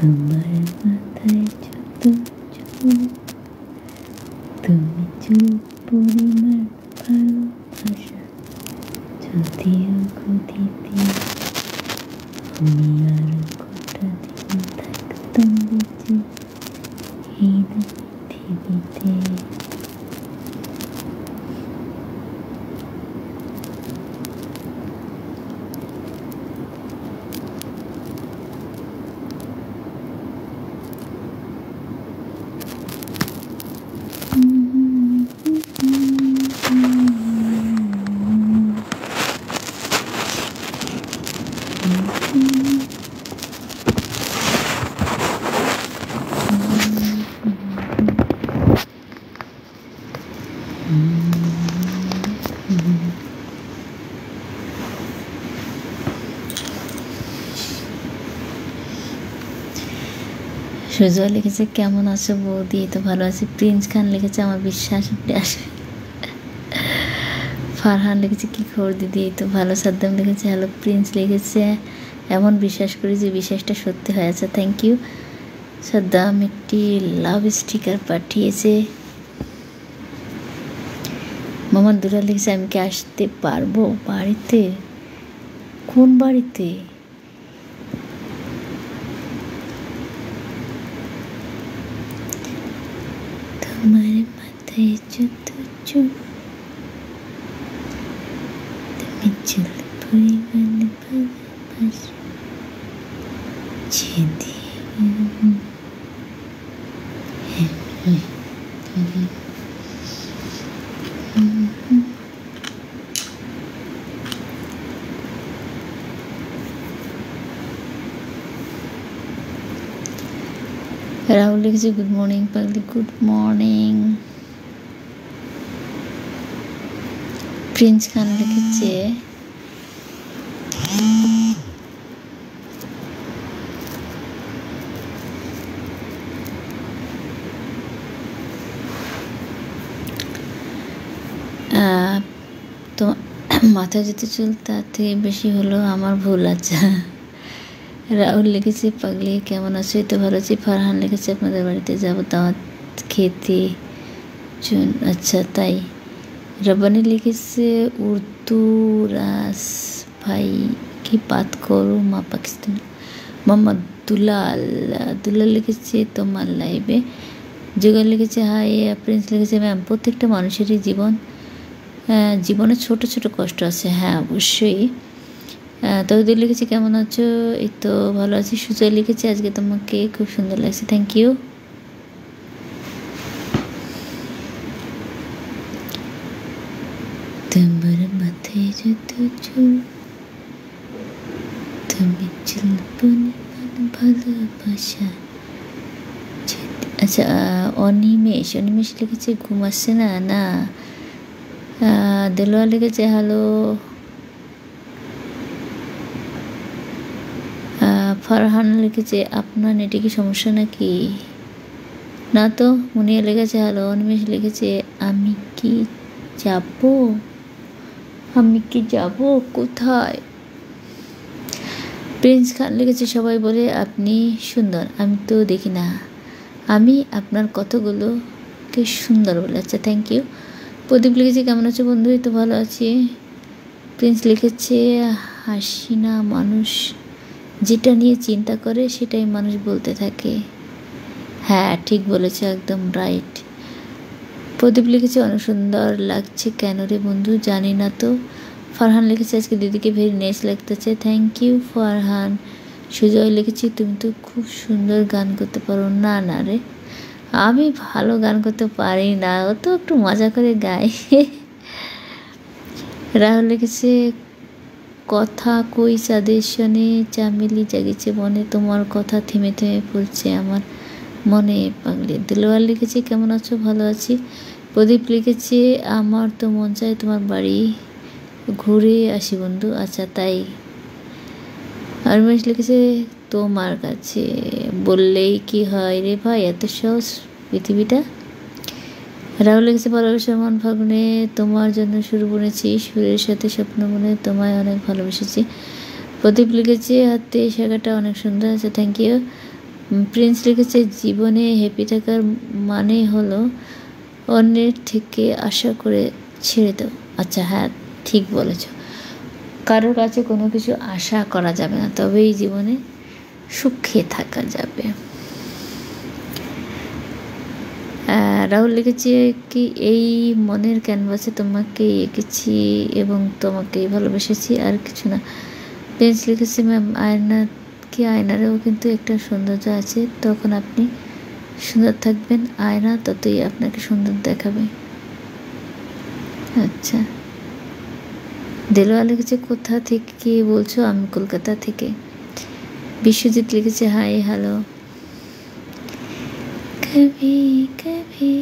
তোমার মাথায় যত চুল, তুমি চুল পরিমাণ ভালোবাসা, যদিও গতিতে আমি আর কটা দিন থাকতাম বেঁচে এই পৃথিবীতে। সুজয় লিখেছে কেমন আছো বৌদি? তো ভালো আছি। প্রিন্স খান লিখেছে আমার বিশ্বাস আপনি আসবে। ফারহান লিখেছে কি খবর দিদি? তো ভালো। সাদ্দাম লিখেছে হ্যালো। প্রিন্স লিখেছে এমন বিশ্বাস করি যে বিশ্বাসটা সত্যি হয়ে আছে। Thank you Saddam. একটি লাভ স্টিকার পাঠিয়েছে। মোহাম্মদ দুলাল লিখেছে আমি কি আসতে পারবো বাড়িতে? কোন বাড়িতে? তোমার মাথায় যত চুল, তুমি চুল পরিমাণ ভালোবাসো, রাহুল লিখেছে গুড মর্নিং পাগলি। Good morning. প্রিন্স খান লিখেছে তো মাথায় যেতে চুল তার থেকে বেশি হলো আমার ভুল। আচ্ছা। রাহুল লিখেছে পাগলি কেমন আছো? এই তো ভালো আছি। ফারহান লিখেছে আপনাদের বাড়িতে যাবো দাওয়াত খেতে। আচ্ছা তাই। रब्बानी लिखेছে उर्दू रास भाई की बात करो माँ पाकिस्तान। मोहम्मद दुलाल लिखेছে তোমার লাইভে। जुगल लिखेছে হাই। প্রিন্স লিখেছে ম্যাম প্রত্যেকটা মানুষেরই জীবনে ছোট ছোট কষ্ট আছে। হ্যাঁ অবশ্যই। তহিদুল লিখেছে কেমন আছো? এই তো ভালো আছি। সুজয় লিখেছে আজকে তোমাকে খুব সুন্দর লাগছে। Thank you. তোমার মাথায় যত চুল, তুমি চুল পরিমাণ ভালোবাসা। আচ্ছা অনিমেষ লিখেছে ঘুম আসছে না? না। দেলোয়া লিখেছে হ্যালো। ফারহান লিখেছে আপনার নেটে কি সমস্যা নাকি? না তো। মুনিয়া লিখেছে হ্যালো। অনিমেষ লিখেছে আমি কি যাব কোথায়? প্রিন্স খান লিখেছে সবাই বলে আপনি সুন্দর, আমি তো দেখি না। আমি আপনার কতগুলোকে সুন্দর বলে। আচ্ছা থ্যাংক ইউ। প্রদীপ লিখেছে কেমন আছো বন্ধু? এই তো ভালো আছি। প্রিন্স লিখেছে হাসি না, মানুষ যেটা নিয়ে চিন্তা করে সেটাই মানুষ বলতে থাকে। হ্যাঁ ঠিক বলেছে, একদম রাইট। প্রদীপ লিখেছে অনেক সুন্দর লাগছে কেন রে বন্ধু? জানি না তো। ফারহান লিখেছে আজকে দিদিকে ভেরি নাইস লাগতেছে। Thank you Farhan. সুজয় লিখেছি তুমি তো খুব সুন্দর গান করতে পারো। না না রে, আমি ভালো গান করতে পারি না, ও তো একটু মজা করে গাই। রাহুল লিখেছে কথা কই চাঁদের শোনে, চামেলি জাগিছে মনে, তোমার কথা থেমে থেমে পড়ছে আমার মনে পাগলি। দিলওয়ার লিখেছে কেমন আছো? ভালো আছি। প্রদীপ লিখেছে আমার তো মন চায় তোমার বাড়ি ঘুরে আসি বন্ধু। আচ্ছা তাই। আরমেশ লিখেছে তোমার কাছে বললেই কি হয় রে ভাই, এত সহজ পৃথিবীটা। রাহুল লিখেছে ভালোবাসার মন ফাগুনে তোমার জন্য সুর বুনেছি, সুরের সাথে স্বপ্ন বুনে তোমায় অনেক ভালোবেসেছি। প্রদীপ লিখেছে হাতে শাখাটা অনেক সুন্দর আছে। Thank you. প্রিন্স লিখেছে জীবনে হ্যাপি থাকার মানে হলো অন্যের থেকে আশা করে ছেড়ে দাও। আচ্ছা, হ্যাঁ ঠিক বলেছ, কারোর কাছে কোনো কিছু আশা করা যাবে না, তবেই জীবনে সুখে থাকা যাবে। রাহুল লিখেছে কি এই মনের ক্যানভাসে তোমাকে এঁকেছি এবং তোমাকেই ভালোবেসেছি, আর কিছু না। প্রিন্স লিখেছে ম্যাম আয়নারেও কিন্তু একটা সৌন্দর্য আছে, তখন আপনি সুন্দর থাকবেন, আয়না ততই আপনাকে সুন্দর দেখাবে। আচ্ছা, দেলোয়া লিখেছে কোথা থেকে বলছো? আমি কলকাতা থেকে। বিশ্বজিৎ লিখেছে হাই হ্যালো। কভি কভি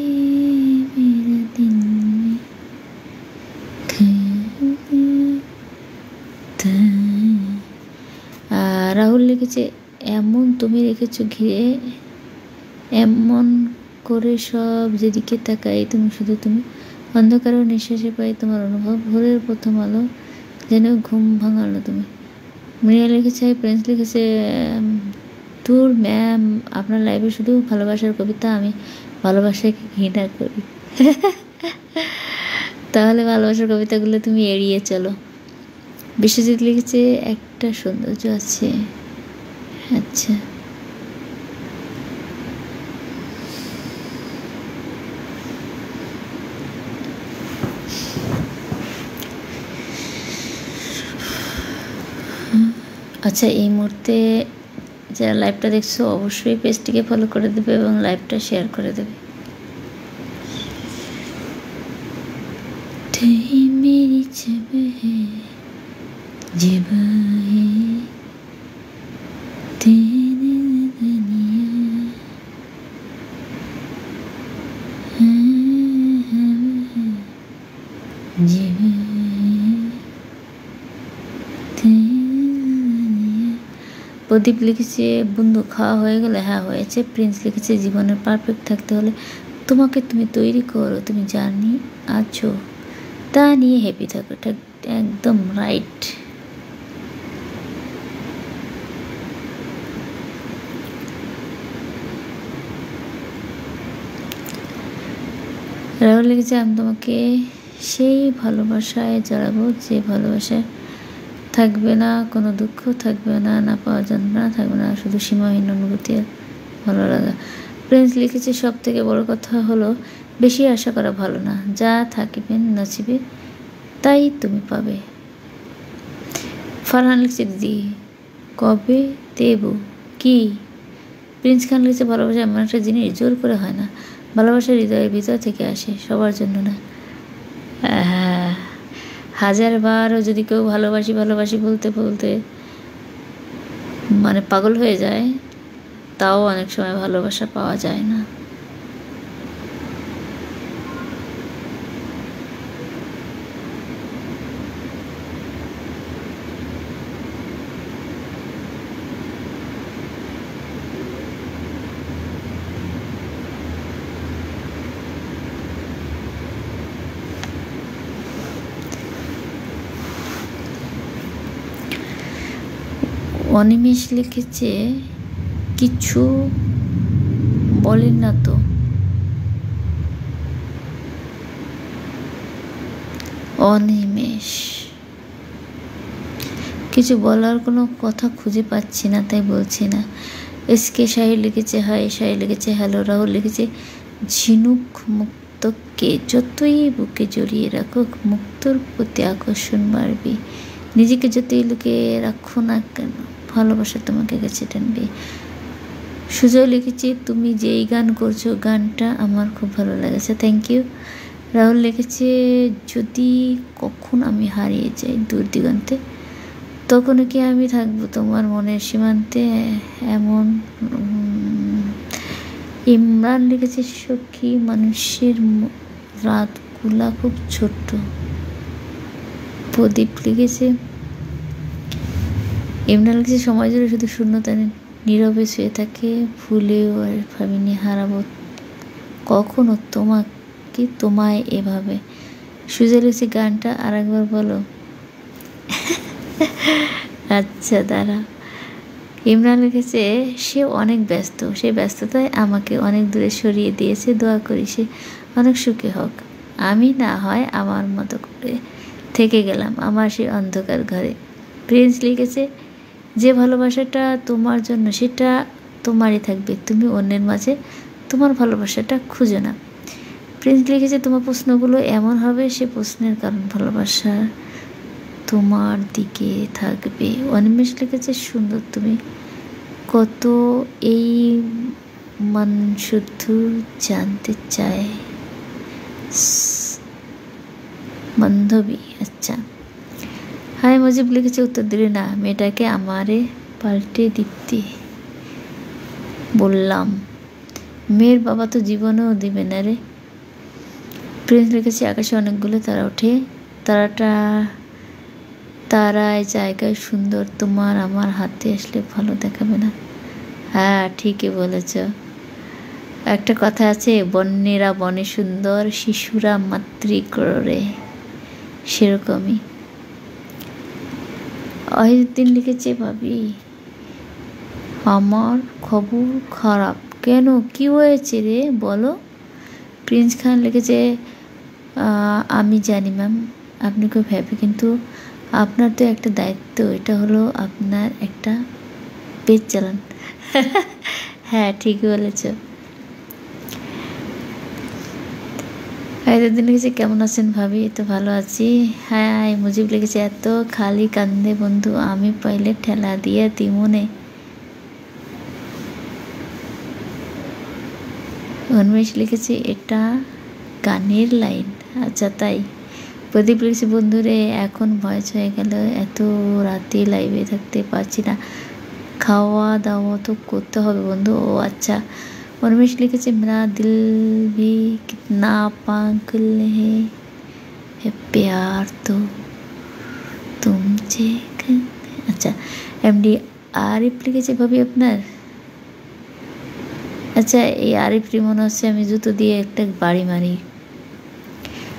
মেরা দিল মে রাহুল লিখেছে এমন তুমি রেখেছো ঘিরে, এমন করে সব যেদিকে তাকাই তুমি, শুধু তুমি, অন্ধকারেও নিঃশ্বাসে পাই তোমার অনুভব, ভোরের প্রথম আলো যেন ঘুম ভাঙালো তুমি। মৃণা লিখেছে প্রিন্স লিখেছে দূর ম্যাম, আপনার লাইফে শুধু ভালোবাসার কবিতা, আমি ভালোবাসাকে ঘৃণা করি। তাহলে ভালোবাসার কবিতাগুলো তুমি এড়িয়ে চলো। বিশ্বজিৎ লিখেছে একটা সৌন্দর্য আছে। আচ্ছা, আচ্ছা এই মুহূর্তে যারা লাইভটা দেখছো অবশ্যই পেজটিকে ফলো করে দেবে এবং লাইভটা শেয়ার করে দেবে। মেরি ছবি প্রদীপ লিখেছে বন্ধু খাওয়া হয়ে গেলে? হ্যাঁ হয়েছে। প্রিন্স লিখেছে জীবনে পারফেক্ট থাকতে হলে তোমাকে তুমি তৈরি করো, তুমি জানি আছো তা নিয়ে হ্যাপি থাকো। এটা একদম রাইট। রাহুল লিখেছে আমি তোমাকে সেই ভালোবাসায় জড়াবো যে ভালোবাসায় থাকবে না কোনো দুঃখ, থাকবে না না পাওয়া যন্ত্রণা, থাকবে না শুধু সীমাহীন অনুভূতি আর ভালো লাগা। প্রিন্স লিখেছে সব থেকে বড় কথা হলো বেশি আশা করা ভালো না, যা থাকবে নসিবে তাই তুমি পাবে। ফারহান লিখছে দিদি কবে দেব কি? প্রিন্স খান লিখছে ভালোবাসা এমন একটা জিনিস জোর করে হয় না, ভালোবাসা হৃদয়ের ভিতর থেকে আসে, সবার জন্য না। হাজার বারও যদি কেউ ভালোবাসি ভালোবাসি বলতে বলতে মানে পাগল হয়ে যায়, তাও অনেক সময় ভালোবাসা পাওয়া যায় না। অনিমেষ লিখেছে কিছু বলেন না তো। অনিমেষ কিছু বলার কোনো কথা খুঁজে পাচ্ছি না তাই বলছি না। এসকে শাহির লিখেছে হাই, শাহির লিখেছে হ্যালো। রাহুল লিখেছে ঝিনুক মুক্তকে যতই বুকে জড়িয়ে রাখুক মুক্তর প্রতি আকর্ষণ বাড়বে, নিজেকে যতই লুকিয়ে রাখো না কেন ভালোবাসা তোমাকে কাছে টানবে। সুজয় লিখেছে তুমি যেই গান করছো গানটা আমার খুব ভালো লেগেছে, থ্যাংক ইউ। রাহুল লিখেছে যদি কখন আমি হারিয়ে যাই দূর দিগন্তে তখনও কি আমি থাকবো তোমার মনের সীমান্তে এমন। ইমরান লিখেছে সখী মানুষের রাতগুলা খুব ছোট্ট। প্রদীপ লিখেছে ইমরান লিখেছে সময় জুড়ে শুধু শূন্যতা নীরবে শুয়ে থাকে, ভুলেও আর ভাবিনি হারাবো কখনো তোমাকে তোমায় এভাবে। সুজয় লিখেছে গানটা আর একবার বলো। আচ্ছা দাঁড়া, ইমরান লিখেছে সে অনেক ব্যস্ত, সেই ব্যস্ততায় আমাকে অনেক দূরে সরিয়ে দিয়েছে, দোয়া করি সে অনেক সুখী হোক। আমি না হয় আমার মতো করে থেকে গেলাম আমার সেই অন্ধকার ঘরে। প্রিন্স লিখেছে যে ভালোবাসাটা তোমার জন্য সেটা তোমারই থাকবে, তুমি অন্যের মাঝে তোমার ভালোবাসাটা খুঁজো না। প্রিন্স লিখেছে তোমার প্রশ্নগুলো এমন হবে সে প্রশ্নের কারণ ভালোবাসা তোমার দিকে থাকবে। অনিমেষ লিখেছে সুন্দর তুমি কত এই মান শুধু জানতে চায়। বান্ধবী আচ্ছা। হাই মজিব লিখেছে উত্তর দিলে না, মেয়েটাকে আমারে পাল্টে দিতে বললাম, মেয়ের বাবা তো জীবনেও দিবে না রে। প্রিন্স লিখেছে আকাশে অনেকগুলো তারা ওঠে, তারায় জায়গায় সুন্দর, তোমার আমার হাতে আসলে ভালো দেখাবে না। হ্যাঁ ঠিকই বলেছ, একটা কথা আছে বন্যেরা বনে সুন্দর, শিশুরা মাতৃগর্ভে, সেরকমই। অহিদুদ্দিন লিখেছে ভাবি আমার খবর খারাপ। কেন, কি হয়েছে রে বলো। প্রিন্স খান লিখেছে আমি জানি ম্যাম আপনি খুব হ্যাপি, কিন্তু আপনার তো একটা দায়িত্ব, এটা হলো আপনার একটা পেজ চালান। হ্যাঁ ঠিকই বলেছ। দিন লিখেছে কেমন আছেন ভাবি, তো ভালো আছি। হ্যাঁ মুজিব লিখেছে এত খালি কান্দে বন্ধু, আমি পাইলে ঠেলা দিয়ে দিমনে। উন্মেষ লিখেছে এটা গানের লাইন, আচ্ছা তাই। প্রদীপ লিখেছে বন্ধুরে এখন ভয়েস হয়ে গেল, এত রাতে লাইভে থাকতে পারছি না, খাওয়া দাওয়া তো করতে হবে বন্ধু। ও আচ্ছা। উন্মেষ লিখেছে মেরা দিল ভি কিতনা পাগল है प्यार तो तुमसे। আচ্ছা এমডি আরিফ লিখেছে ভাবি আপনার। আচ্ছা এই আরিফ মনে হচ্ছে আমি জুতো দিয়ে একটা বাড়ি মারি।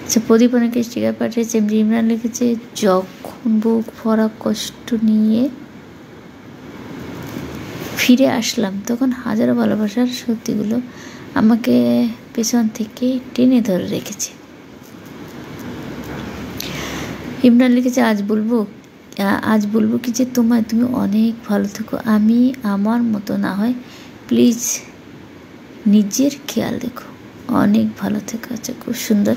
আচ্ছা প্রদীপ অনেকে স্টিকার পাঠিয়েছে। এমডি ইমরান লিখেছে যখন বুক ভরা কষ্ট নিয়ে ফিরে আসলাম তখন হাজারো ভালোবাসার সত্যিগুলো আমাকে পেছন থেকে টেনে ধরে রেখেছে। ইমরান লিখেছে আজ বলবো কি যে তুমি অনেক ভালো থেকো, আমি আমার মতো না হয় প্লিজ নিজের খেয়াল রেখো, অনেক ভালো থেকো। আচ্ছা খুব সুন্দর।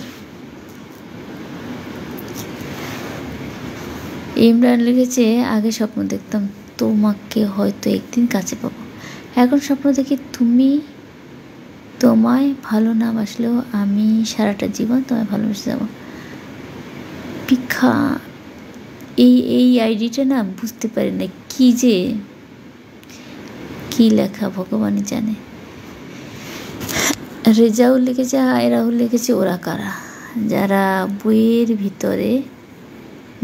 ইমরান লিখেছে আগে স্বপ্ন দেখতাম তোমাকে হয়তো একদিন কাছে পাবো, এখন স্বপ্ন দেখি তোমায় ভালো না বাসলেও আমি সারাটা জীবন তোমায় ভালোবেসে যাবো। পিখা এই আইডিটা না বুঝতে পারি না কি লেখা ভগবানই জানে। রেজাউল লিখেছে হায়, রাহুল লিখেছে ওরা কারা যারা বইয়ের ভিতরে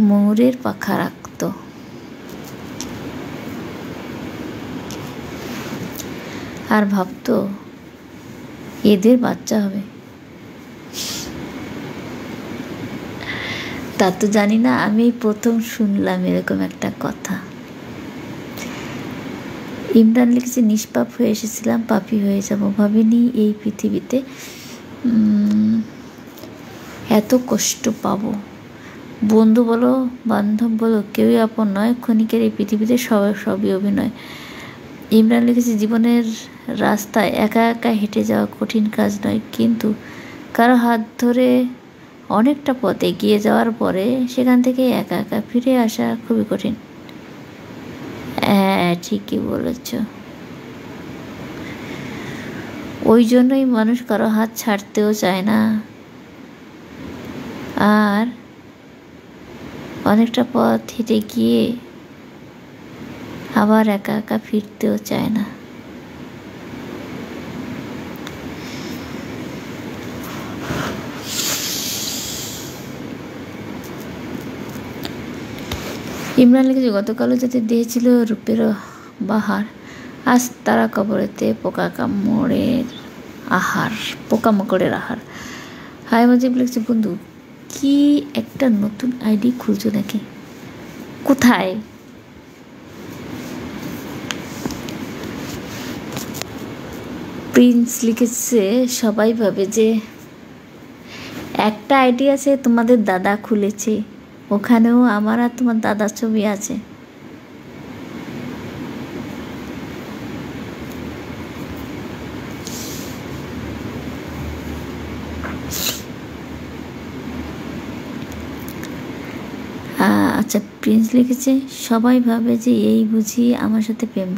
ময়ূরের পাখা রাখত আর ভাবতো এদের বাচ্চা হবে। তা তো জানি না, আমি প্রথম শুনলাম এরকম একটা কথা। ইমরান লিখেছে নিষ্পাপ হয়ে এসেছিলাম, পাপী হয়ে যাব, ভাবিনি এই পৃথিবীতে এত কষ্ট পাবো। বন্ধু বলো বান্ধব বলো কেউই আপন নয়, ক্ষণিকের এই পৃথিবীতে সবই অভিনয়। ইমরান লিখেছে জীবনের রাস্তায় একা একা হেঁটে যাওয়া কঠিন কাজ নয়, কিন্তু কারো হাত ধরে অনেকটা পথ এগিয়ে যাওয়ার পরে সেখান থেকে একা একা ফিরে আসা খুবই কঠিন। হ্যাঁ ঠিকই বলেছ, ওই জন্যই মানুষ কারো হাত ছাড়তেও চায় না, আর অনেকটা পথ হেঁটে গিয়ে আবার একা একা ফিরতেও চায় না। ইমরান লিখেছে গতকালও যাতে দেহে ছিল রূপের বাহার, আজ তারা কবরেতে পোকামাকড়ের আহার। হাই মজিব লিখেছে বন্ধু কি একটা নতুন আইডি খুলছো নাকি? কোথায়? প্রিন্স লিখেছে সবাই ভাবে যে একটা আইডি আছে তোমাদের দাদা খুলেছে, ওখানেও আমার আর তোমার দাদার ছবি আছে। আচ্ছা, প্রিন্স লিখেছে সবাই ভাবে যে এই বুঝি আমার সাথে প্রেম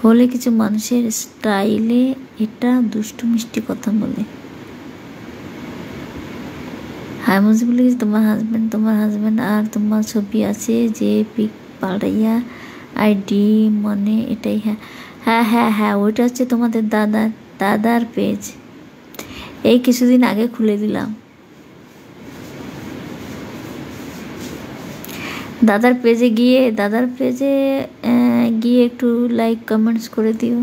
হলে কিছু মানুষের স্টাইলে এটা দুষ্টু মিষ্টি কথা বলে। হ্যাঁ, মুজিব লিখেছে তোমার হাজব্যান্ড আর তোমার ছবি আছে যে পিক পাল্টাইয়া আইডি মনে এটাই। হ্যাঁ হ্যাঁ হ্যাঁ হ্যাঁ ওইটা হচ্ছে তোমাদের দাদার পেজ, এই কিছুদিন আগে খুলে দিলাম। দাদার পেজে গিয়ে একটু লাইক কমেন্টস করে দিও।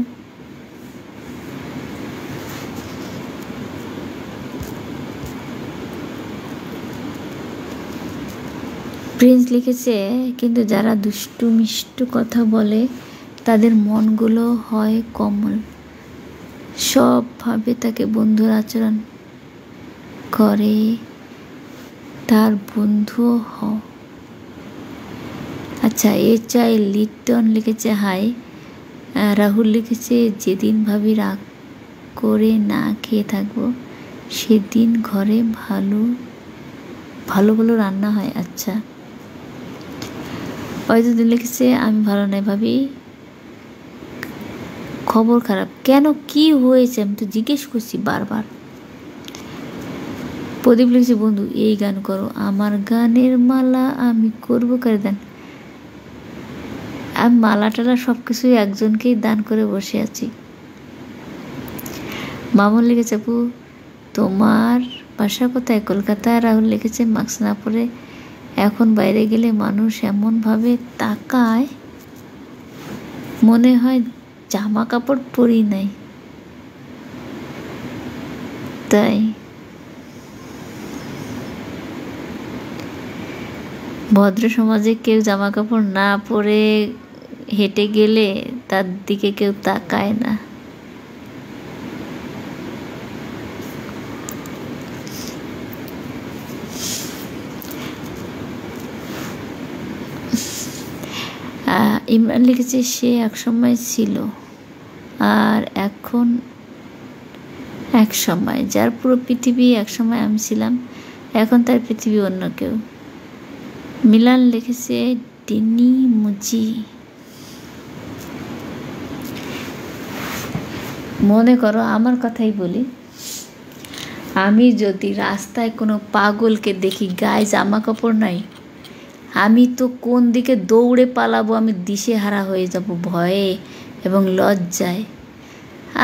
প্রিন্স লিখেছে কিন্তু যারা দুষ্টু মিষ্টু কথা বলে তাদের মনগুলো হয় কোমল, সব ভাবে তাকে বন্ধুর আচরণ করে, তার বন্ধুও হও। আচ্ছা, এ চাই লিটন লিখেছে হাই। রাহুল লিখেছে যেদিন ভাবি রাগ করে না খেয়ে থাকবো সেদিন ঘরে ভালো ভালো রান্না হয়। আচ্ছা, অয়দিন লিখেছে আমি ভালো নাই ভাবি, খবর খারাপ। কেন, কি হয়েছে? আমি তো জিজ্ঞেস করছি বারবার। প্রদীপ লিখেছে বন্ধু এই গান করো, আমার গানের মালা আমি করবো কারে দান। আমি মালা টালা সব কিছুই একজনকেই দান করে বসে আছি। মামুন লিখেছে আপু তোমার বাসা কোথায়? কলকাতা। রাহুল লিখেছে মাস্ক না পরে এখন বাইরে গেলে মানুষ এমনভাবে তাকায় মনে হয় জামা কাপড় পরি নাই। তাই ভদ্র সমাজে কেউ জামা কাপড় না পরে হেঁটে গেলে তার দিকে কেউ তাকায় না। ইমরান লিখেছে সে একসময় ছিল আর এখন এক সময়, যার পুরো পৃথিবী একসময় আমি ছিলাম, এখন তার পৃথিবী অন্য কেউ। মিলান লিখেছে ডিনি মুজি। মনে করো আমার কথাই বলি, আমি যদি রাস্তায় কোনো পাগলকে দেখি গায়ে জামা কাপড় নাই, আমি তো কোন দিকে দৌড়ে পালাবো, আমি দিশেহারা হয়ে যাব ভয়ে এবং লজ্জায়।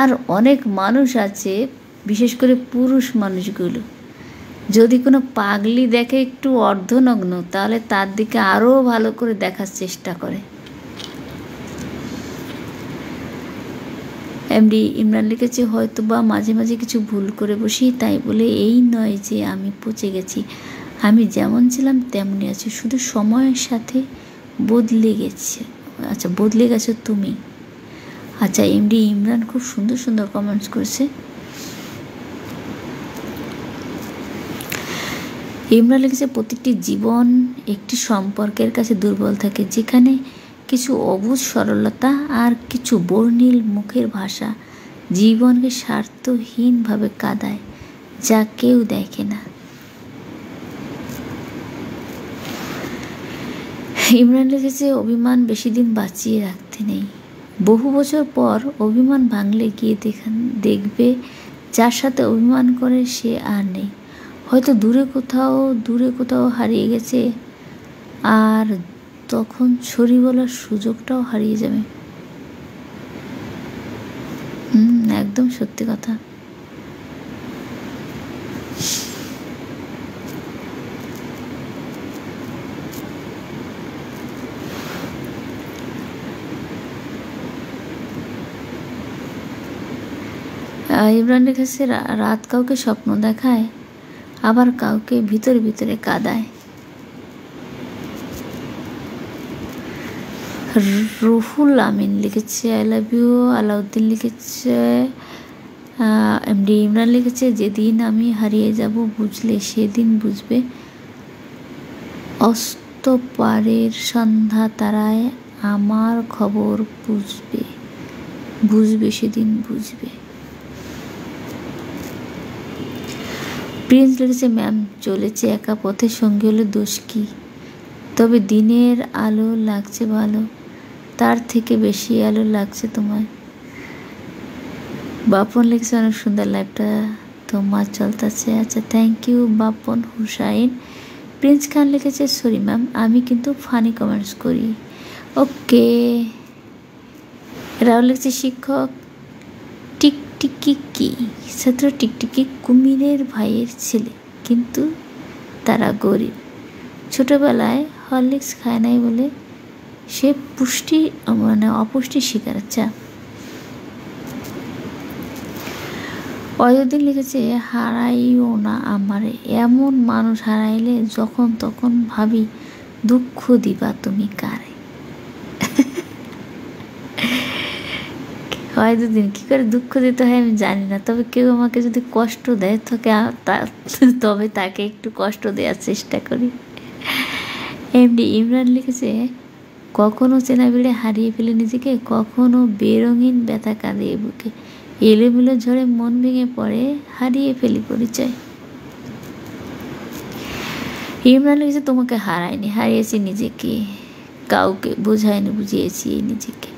আর অনেক মানুষ আছে, বিশেষ করে পুরুষ মানুষগুলো, যদি কোনো পাগলি দেখে একটু অর্ধনগ্ন তাহলে তার দিকে আরও ভালো করে দেখার চেষ্টা করে। এমডি ইমরান লিখেছে হয়তো বা মাঝে মাঝে কিছু ভুল করে বসি, তাই বলে এই নয় যে আমি পচে গেছি, আমি যেমন ছিলাম তেমনই আছি, শুধু সময়ের সাথে বদলে গেছে। আচ্ছা, বদলে গেছো তুমি। আচ্ছা, এমডি ইমরান খুব সুন্দর সুন্দর কমেন্টস করছে। ইমরান লিখেছে প্রতিটি জীবন একটি সম্পর্কের কাছে দুর্বল থাকে, যেখানে কিছু অবুঝ সরলতা আর কিছু বর্ণিল মুখের ভাষা জীবনকে স্বার্থহীনভাবে কাঁদায়, যা কেউ দেখে না। ইমরান লিখেছে অভিমান বেশি দিন বাঁচিয়ে রাখতে নেই, বহু বছর পর অভিমান ভাঙলে গিয়ে দেখবে যার সাথে অভিমান করে সে আর নেই, হয়তো দূরে কোথাও হারিয়ে গেছে, আর তখন সরি বলার সুযোগটাও হারিয়ে যাবে। একদম সত্যি কথা। ইমরান লিখেছে রাত কাউকে স্বপ্ন দেখায়, আবার কাউকে ভিতরে ভিতরে কাঁদায়। রুহুল আমিন লিখেছে আই লাভ ইউ। আলাউদ্দিন লিখেছে এমডি ইমরান লিখেছে, যেদিন আমি হারিয়ে যাব বুঝলে সেদিন বুঝবে, অস্তপারের সন্ধ্যা তারায় আমার খবর বুঝবে, বুঝবে সেদিন বুঝবে। প্রিন্স লিখেছে, ম্যাম চলেছে একা পথে, সঙ্গী হলে দোষ কি? তবে দিনের আলো লাগছে ভালো, তার থেকে বেশি আলো লাগছে তোমায়। বাপন লিখছে, অনেক সুন্দর লাইভটা তোমার চলতেছে। আচ্ছা, থ্যাংক ইউ বাপন হুসাইন। প্রিন্স খান লিখেছে, সরি ম্যাম, আমি কিন্তু ফানি কমেন্টস করি। ওকে। রাহুল লিখছে, শিক্ষক টিকটিকি কি? ছাত্র টিকটিকি কুমিরের ভাইয়ের ছেলে, কিন্তু তারা গরিব। ছোটবেলায় হরলিক্স খায় নাই বলে সে অপুষ্টির শিকার। আচ্ছা। অযোধ্যা লিখেছে, হারাইও না আমারে, এমন মানুষ হারাইলে যখন তখন ভাবি দুঃখ দিবা তুমি কারে। অযোধ্যা কী করে দুঃখ দিতে হয় আমি জানি না, তবে কেউ আমাকে যদি কষ্ট দেয় তবে তাকে একটু কষ্ট দেওয়ার চেষ্টা করি। এমডি ইমরান লিখেছে, কখনো চেনা ভিড়ে হারিয়ে ফেলে নিজেকে, কখনো বেরঙিন ব্যথা কাঁদিয়ে বুকে, এলোমেলো ঝড়ে মন ভেঙে পড়ে, হারিয়ে ফেলি পরিচয়। ইমরান লিখেছে, তোমাকে হারায়নি, হারিয়েছি নিজেকে, কাউকে বোঝায়নি, বুঝিয়েছি নিজেকে।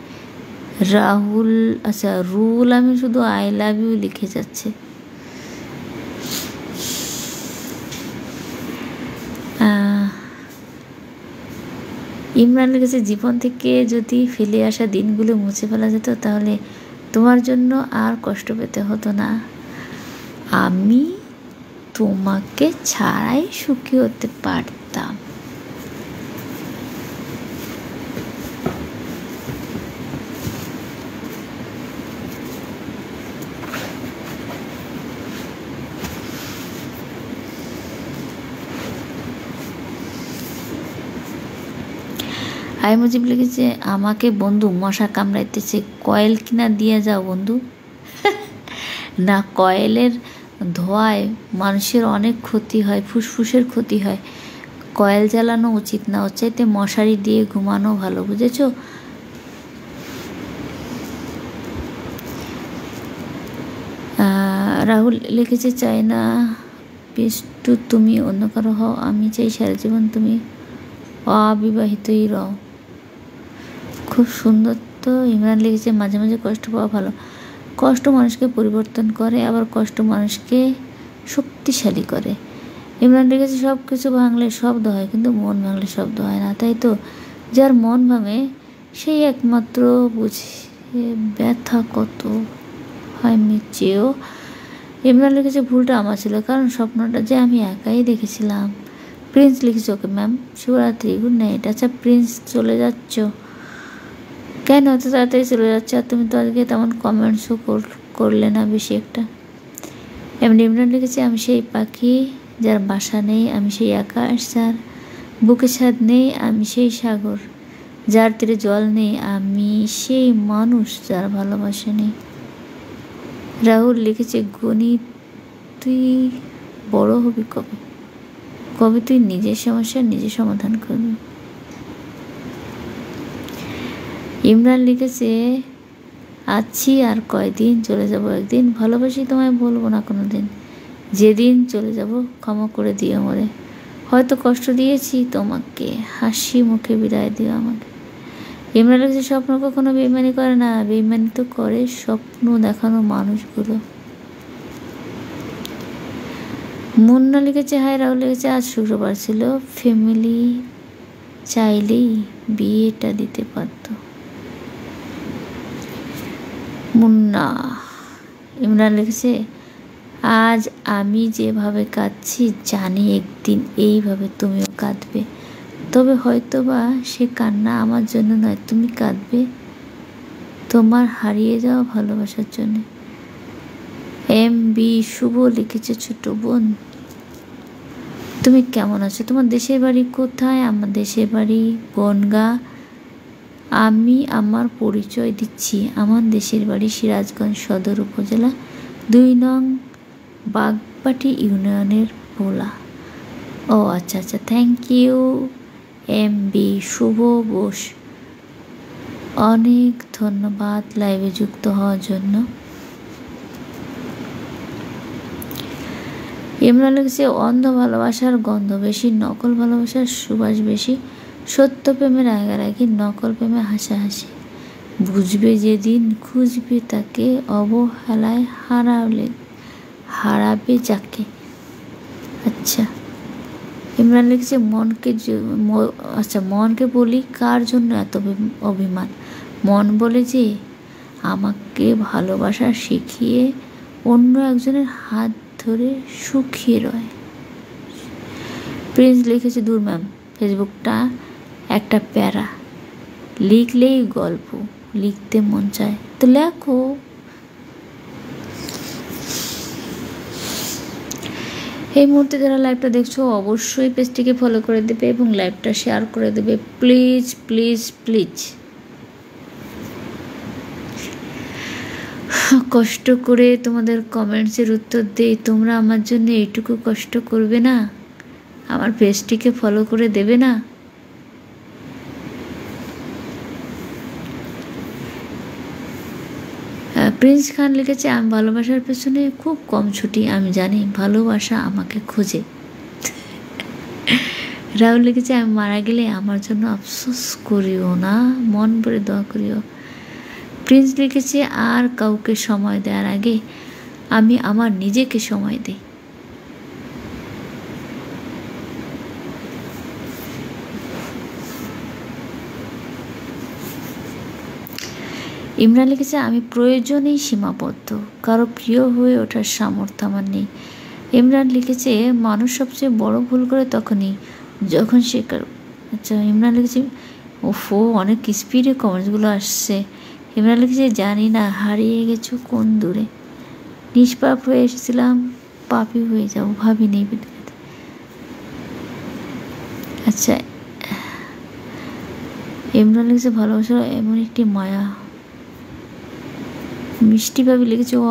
রাহুল, আচ্ছা রুল, আমি শুধু আই লাভ ইউ লিখে যাচ্ছে। ইমরান লিখেছে, জীবন থেকে যদি ফেলে আসা দিনগুলো মুছে ফেলা যেত তাহলে তোমার জন্য আর কষ্ট পেতে হতো না, আমি তোমাকে ছাড়াই সুখী হতে পারতাম। আই মুজিব লিখেছে, আমাকে বন্ধু মশা কামড়াইতেছে, কয়েল কিনা দিয়ে যাও বন্ধু। না, কয়েলের ধোঁয়ায় মানুষের অনেক ক্ষতি হয়, ফুসফুসের ক্ষতি হয়, কয়েল জ্বালানো উচিত না, ওর চাইতে মশারি দিয়ে ঘুমানো ভালো, বুঝেছো? রাহুল লিখেছে, চাই না পিষ্টু তুমি অন্য কারো হও, আমি চাই সারা জীবন তুমি অবিবাহিতই রও। খুব সুন্দর। তো ইমরান লিখেছে, মাঝে মাঝে কষ্ট পাওয়া ভালো, কষ্ট মানুষকে পরিবর্তন করে, আবার কষ্ট মানুষকে শক্তিশালী করে। ইমরান লিখেছে, সব কিছু ভাঙলে শব্দ হয়, কিন্তু মন ভাঙলে শব্দ হয় না, তাই তো যার মন ভাঙে সেই একমাত্র বুঝে ব্যথা কত হয় মিচেও। ইমরান লিখেছে, ভুলটা আমার ছিল, কারণ স্বপ্নটা যে আমি একাই দেখেছিলাম। প্রিন্স লিখেছে, okay ma'am, Shivratri, good night. আচ্ছা প্রিন্স, চলে যাচ্ছ কেন এত তাড়াতাড়ি চলে যাচ্ছে? আর তুমি তো আজকে তেমন কমেন্টসও করলে না বেশি একটা। এমনি ইমরান লিখেছে, আমি সেই পাখি যার বাসা নেই, আমি সেই আকাশ যার বুকে ছাদ নেই, আমি সেই সাগর যার তীরে জল নেই, আমি সেই মানুষ যার ভালোবাসা নেই। রাহুল লিখেছে, গণিত তুই বড় হবি কবে? কবে তুই নিজের সমস্যা নিজে সমাধান করবি? ইমরান লিখেছে, আছি আর কয়দিন, চলে যাব একদিন, ভালোবাসি তোমায় বলবো না কোনো দিন, যেদিন চলে যাব ক্ষমা করে দিও মরে, হয়তো কষ্ট দিয়েছি তোমাকে, হাসি মুখে বিদায় দিও আমাকে। ইমরান লিখেছে, স্বপ্ন কখনো বেইমানি করে না, বেইমানি তো করে স্বপ্ন দেখানো মানুষগুলো। মুন্না লিখেছে, হাই রাহুল লিখেছে, আজ শুক্রবার ছিল, ফ্যামিলি চাইলেই বিয়েটা দিতে পারত। মুন্না। ইমরান লিখেছে, আজ আমি যেভাবে কাঁদছি জানি একদিন এইভাবে তুমিও কাঁদবে, তবে হয়তো বা সে কান্না আমার জন্য নয়, তুমি কাঁদবে তোমার হারিয়ে যাওয়া ভালোবাসার জন্য। এম বি শুভ লিখেছে, ছোট বোন তুমি কেমন আছো? তোমার দেশের বাড়ি কোথায়? আমার দেশের বাড়ি বনগাঁ। আমি আমার পরিচয় দিচ্ছি, আমার দেশের বাড়ি সিরাজগঞ্জ সদর উপজেলা 2 নং বাগবাটি ইউনিয়নের ভোলা। ও আচ্ছা আচ্ছা, থ্যাংক ইউ MB শুভ বোস, অনেক ধন্যবাদ লাইভে যুক্ত হওয়ার জন্য। ইমরান লিখেছে অন্ধ ভালোবাসার গন্ধ বেশি, নকল ভালোবাসার সুবাস বেশি, সত্য প্রেমের রাগারাগি, নকল প্রেমে হাসাহাসি, বুঝবে যেদিন খুঁজবে তাকে, অবহেলায় হারাবে যাকে। আচ্ছা, ইমরান লিখেছে মনকে বলি কার জন্য এত অভিমান, মন বলে যে আমাকে ভালোবাসা শিখিয়ে অন্য একজনের হাত ধরে শুকিয়ে রয়। প্রিন্স লিখেছে দূর ম্যাম, ফেসবুকটা একটা প্যারা, লিখলেই গল্প, লিখতে মন চায় তো লেখো। এই মুহূর্তে যারা লাইভটা দেখছো অবশ্যই পেজটিকে ফলো করে দেবে এবং লাইভটা শেয়ার করে দেবে, প্লিজ প্লিজ প্লিজ। কষ্ট করে তোমাদের কমেন্টসের উত্তর দেই, তোমরা আমার জন্য এইটুকু কষ্ট করবে না, আমার পেজটিকে ফলো করে দেবে না? প্রিন্স খান লিখেছে আমি ভালোবাসার পেছনে খুব কম ছুটি, আমি জানি ভালোবাসা আমাকে খোঁজে। রাহুল লিখেছে আমি মারা গেলে আমার জন্য আফসোস করিও না, মন ভরে দোয়া করিও। প্রিন্স লিখেছে আর কাউকে সময় দেওয়ার আগে আমি আমার নিজেকে সময় দিই। ইমরান লিখেছে আমি প্রয়োজনেই সীমাবদ্ধ, কারো প্রিয় হয়ে ওঠার সামর্থ্য আমার নেই। ইমরান লিখেছে মানুষ সবচেয়ে বড় ভুল করে তখনই যখন সে কারো। আচ্ছা, ইমরান লিখেছে ওফো অনেক স্পিডে কমেন্টসগুলো আসছে। ইমরান লিখেছে জানি না হারিয়ে গেছো কোন দূরে, নিষ্পাপ হয়ে এসেছিলাম পাপী হয়ে যাবো ভাবিনি। আচ্ছা, ইমরান লিখেছে ভালোবাসা এমন একটি মায়া। মিষ্টি ভাবি লিখেছে ও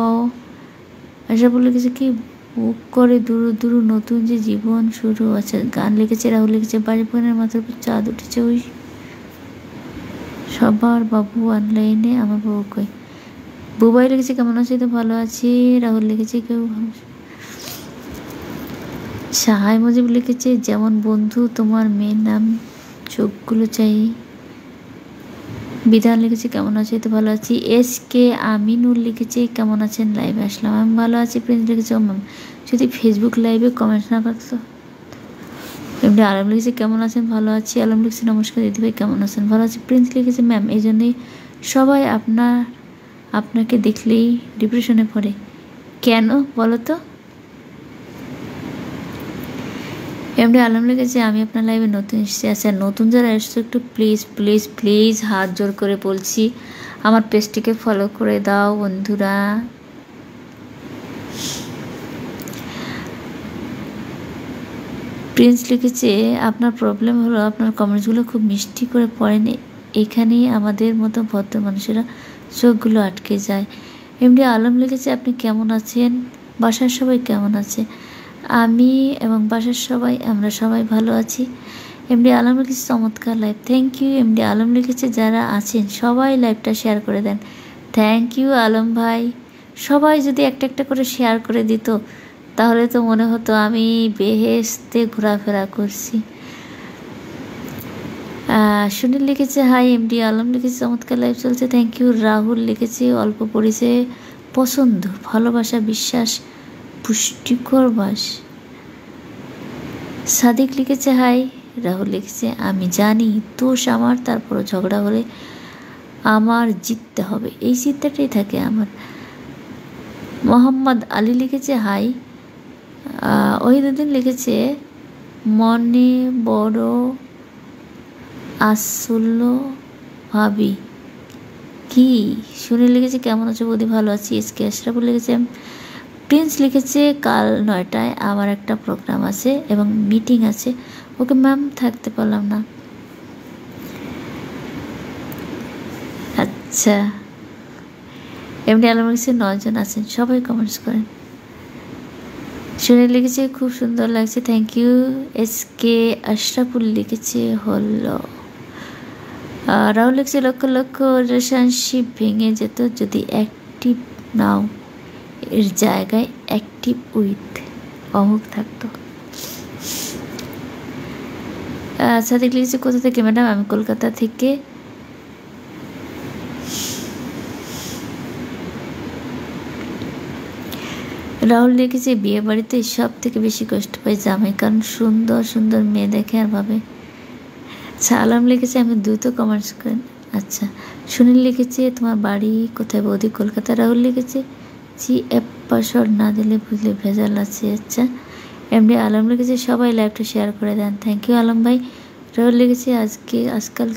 আশাপুর লিখেছে কি বুক করে দূর দূর নতুন যে জীবন শুরু। আচ্ছা, গান লিখেছে রাহুল লিখেছে বাড়ির মাথার উপর চাঁদ উঠেছে, ওই সবার বাবু অনলাইনে আমার বাবু কই। বুবাই লিখেছে কেমন আছে, তো ভালো আছি। রাহুল লিখেছে কেউ ভালো। সাহাই মজিব লিখেছে যেমন বন্ধু তোমার মেয়ের নাম চোখগুলো চাই। বিধান লিখেছে কেমন আছে, তো ভালো আছি। SK আমিনুল লিখেছে কেমন আছেন, লাইভে আসলাম, আমি ভালো আছি। প্রিন্স লিখেছে ও ম্যাম যদি ফেসবুক লাইভে কমেন্ট না করতো। এমনি আলম লিখেছে কেমন আছেন, ভালো আছি। আলম লিখেছে নমস্কার দিদিভাই কেমন আছেন, ভালো আছি। প্রিন্স লিখেছে ম্যাম এই জন্যই সবাই আপনাকে দেখলেই ডিপ্রেশনে পড়ে, কেন বলো তো? এমনি আলম লিখেছে আমি আপনার লাইভে নতুন এসেছি। আচ্ছা, নতুন যারা এসছো একটু প্লিজ প্লিজ প্লিজ হাত জোর করে বলছি আমার পেজটিকে ফলো করে দাও বন্ধুরা। প্রিন্স লিখেছে আপনার প্রবলেম হলো আপনার কমেন্টসগুলো খুব মিষ্টি করে পড়েন, এখানেই আমাদের মতো ভদ্র মানুষেরা চোখগুলো আটকে যায়। এমনি আলম লিখেছে আপনি কেমন আছেন, বাসার সবাই কেমন আছে? আমি এবং বাসার সবাই আমরা সবাই ভালো আছি। এমডি আলম লিখেছে চমৎকার live, thank you. MD Alam লিখেছে যারা আছেন সবাই লাইভটা শেয়ার করে দেন, থ্যাংক ইউ আলম ভাই। সবাই যদি একটা একটা করে শেয়ার করে দিত তাহলে তো মনে হতো আমি বেহেশতে ঘোরাফেরা করছি। সুনীল লিখেছে হাই। এমডি আলম লিখেছে চমৎকার লাইভ চলছে, থ্যাংক ইউ। রাহুল লিখেছে অল্প পড়েছে পছন্দ, ভালোবাসা, বিশ্বাস, পুষ্টিকর বাস। সাদিক লিখেছে হাই। রাহুল লিখেছে আমি জানি দোষ আমার, তারপরও ঝগড়া হলে আমার জিততে হবে, এই চিন্তাটাই থাকে আমার। মোহাম্মদ আলী লিখেছে হাই। ওহিদুদ্দিন লিখেছে মনে বড় আসল ভাবি কি। শুনে লিখেছে কেমন আছো বৌদি, ভালো আছি। SK আশরাফুল লিখেছে। প্রিন্স লিখেছে কাল 9টায় আমার একটা প্রোগ্রাম আছে এবং মিটিং আছে, ওকে ম্যাম থাকতে পারলাম না। আচ্ছা, এমনি আলম লিখেছে 9 জন আছেন, সবাই কমেন্টস করেন। শুনে লিখেছে খুব সুন্দর লাগছে, থ্যাংক ইউ। SK আশরাফুল লিখেছে হলো। রাহুল লিখছে লক্ষ লক্ষ রিলেশনশিপ ভেঙে যেত যদি অ্যাক্টিভ নাও এর জায়গায় অ্যাক্টিভ উইথ অমুক থাকতো। সাদিক লিখেছে কোথা থেকে ম্যাডাম? আমি কলকাতা থেকে। রাহুল লিখেছে বিয়ে বাড়িতে সব থেকে বেশি কষ্ট পাই জামাই, কারণ সুন্দর সুন্দর মেয়ে দেখে আর ভাবে। আচ্ছা, আলম লিখেছে আমি দ্রুত কমেন্টস করেন। আচ্ছা, সুনীল লিখেছে তোমার বাড়ি কোথায় বৌদি? কলকাতা। রাহুল লিখেছে GF পাসওয়ার্ড না দিলে বুঝলে ভেজাল আছে। আচ্ছা, এমনি আলম লিখেছে সবাই লাইভটা শেয়ার করে দেন, থ্যাংক ইউ আলম ভাই। রাহুল লিখেছে আজকাল।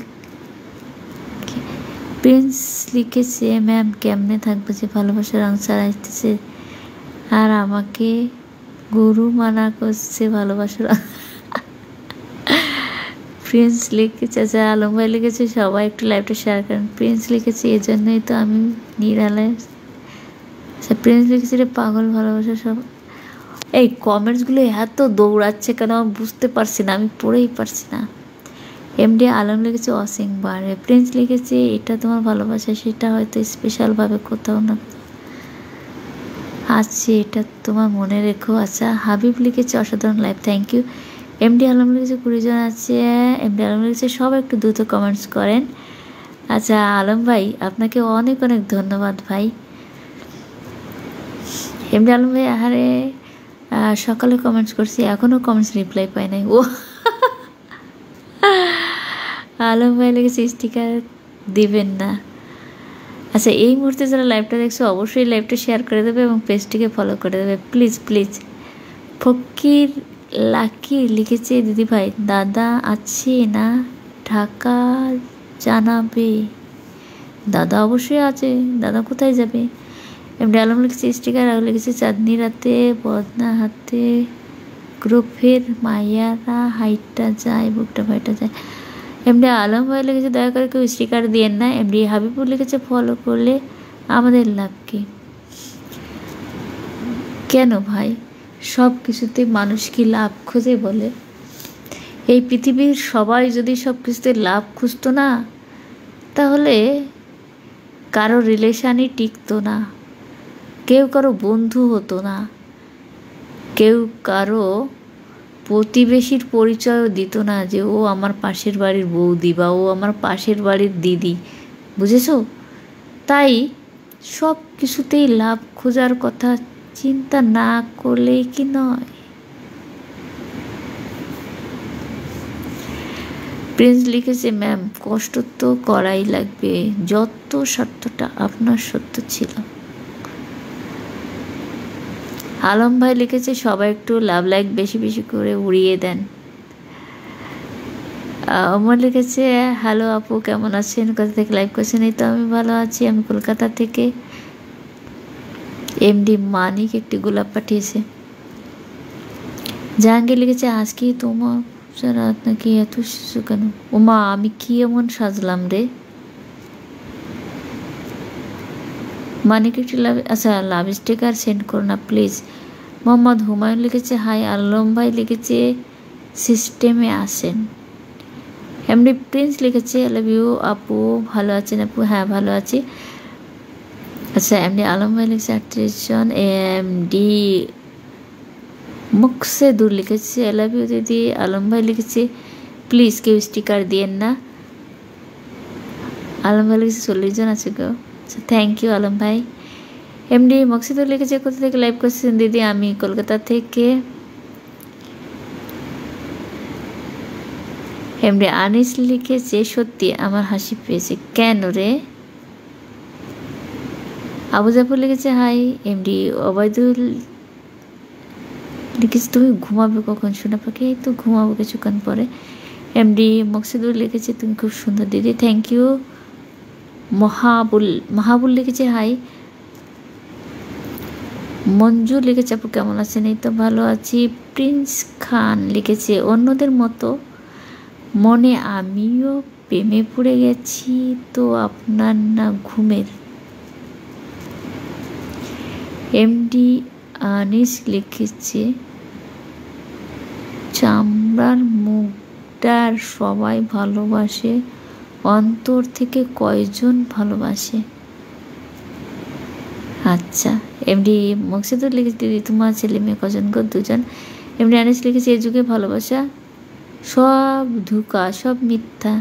প্রিন্স লিখেছে ম্যাম কেমনে থাকবো যে ভালোবাসার রং ছাড়াইতেছে আর আমাকে গুরু মানা করছে ভালোবাসার। প্রিন্স লিখেছে, আচ্ছা আলম ভাই লিখেছে সবাই একটু লাইভটা শেয়ার করেন। প্রিন্স লিখেছে এই জন্যই তো আমি নিরালায়। আচ্ছা, প্রিন্স লিখেছে রে পাগল ভালোবাসা সব। এই কমেন্টসগুলো এত দৌড়াচ্ছে কেন আমি বুঝতে পারছি না, আমি পড়েই পারছি না। এমডি আলম লিখেছে অসিং বারে। প্রিন্স লিখেছে এটা তোমার ভালোবাসা, সেটা হয়তো স্পেশালভাবে কোথাও না আছে, এটা তোমার মনে রেখো। আচ্ছা, হাবিব লিখেছে অসাধারণ live, thank you. MD Alam লিখেছে 20 জন আছে। এমডি আলম লিখেছে সবাই একটু দ্রুত কমেন্টস করেন। আচ্ছা আলম ভাই আপনাকে অনেক অনেক ধন্যবাদ ভাই। এমডি আলম ভাই আহারে সকালে কমেন্টস করছি, এখনও কমেন্টস রিপ্লাই পাই নাই। ও আলম ভাই লিখেছে স্টিকার দিবেন না। আচ্ছা, এই মুহূর্তে যারা লাইভটা দেখছো অবশ্যই লাইভটা শেয়ার করে দেবে এবং পেজটিকে ফলো করে দেবে প্লিজ প্লিজ। ফকির লাকি লিখেছে দিদি ভাই দাদা আছে না ঢাকা জানাবে। দাদা অবশ্যই আছে, দাদা কোথায় যাবে? এমনি আলম লিখেছে স্টিকার। আর লিখেছে চাঁদনি রাতে বদনা হাতে গ্রুপের মাইয়ারা হাইটটা যায় বুকটা ভাইটা যায়। এমডি আলম ভাই লিখেছে দয়া করে কেউ স্টিকার দিয়েন না। এমডি হাবিবুর লিখেছে ফলো করলে আমাদের লাভ কি? কেন ভাই সব কিছুতে মানুষ কি লাভ খুঁজে বলে? এই পৃথিবীর সবাই যদি সব কিছুতে লাভ খুঁজতো না তাহলে কারো রিলেশানই টিকতো না, কেউ কারো বন্ধু হতো না, কেউ কারো প্রতিবেশীর পরিচয়ও দিত না যে ও আমার পাশের বাড়ির বৌদি বা ও আমার পাশের বাড়ির দিদি, বুঝেছো? তাই সব কিছুতেই লাভ খোঁজার কথা চিন্তা না করলেই কি নয়? প্রিন্স লিখেছে ম্যাম কষ্ট তো করাই লাগবে, যত সত্যটা আপনার সত্য ছিল। আলম ভাই লিখেছে সবাই একটু লাভ লাইক বেশি বেশি করে উড়িয়ে দেন। অমর লিখেছে হ্যালো আপু কেমন আছেন, কোথা থেকে লাইভ করছেন? এই তো আমি ভালো আছি, আমি কলকাতা থেকে। এমডি মানিক একটি গোলাপ পাঠিয়েছে। জাহাঙ্গীর লিখেছে আজকে তোমার রাত নাকি এত শিশু কেন? ওমা আমি কি এমন সাজলাম রে? মানিক একটি লাভ, আচ্ছা লাভ স্টিকার সেন্ড করো না প্লিজ। মোহাম্মদ হুমায়ুন লিখেছে হাই। আলম ভাই লিখেছে সিস্টেমে আসেন। এমডি প্রিন্স লিখেছে আই লাভ ইউ আপু, ভালো আছেন আপু? হ্যাঁ ভালো আছি। আচ্ছা, এমডি আলম ভাই লিখেছে 38 জন। এমডি মুকসেদুর লিখেছে আই লাভ ইউ দিদি। আলম ভাই লিখেছে প্লিজ কেউ স্টিকার দিয়েন না। আলম ভাই লিখেছে 40 জন আছে গো। আচ্ছা থ্যাংক ইউ আলম ভাই। এমডি মকসিদুর লিখেছে কোথা থেকে লাইভ করছেন দিদি? আমি কলকাতা থেকে। এমডি আনিস লিখেছে সত্যি আমার হাসি পেয়েছে। কেন রে? আবু জাফর লিখেছে হাই। এমডি ওবায়দুল লিখেছে তুমি ঘুমাবে কখন সোনা পাখি? তো ঘুমাবো কিছুক্ষণ পরে। এমডি মকসিদুর লিখেছে তুমি খুব সুন্দর দিদি, থ্যাংক ইউ। মাহাবুল লিখেছে হাই। মঞ্জু লিখেছে আপু কেমন আছেন? এই তো ভালো আছি। প্রিন্স খান লিখেছে অন্যদের মতো মনে আমিও প্রেমে পড়ে গেছি তো আপনার না ঘুমের এমডি আনিস লিখেছে চামড়ার মুখটার সবাই ভালোবাসে, অন্তর থেকে কয়জন ভালোবাসে? আচ্ছা, এমডি মকসুদুর লিখেছে দিদি তোমার ছেলে মেয়ে কজন গো? 2 জন। এমডি আনিস লিখেছে এ যুগে ভালোবাসা সব ধোঁকা, সব মিথ্যা।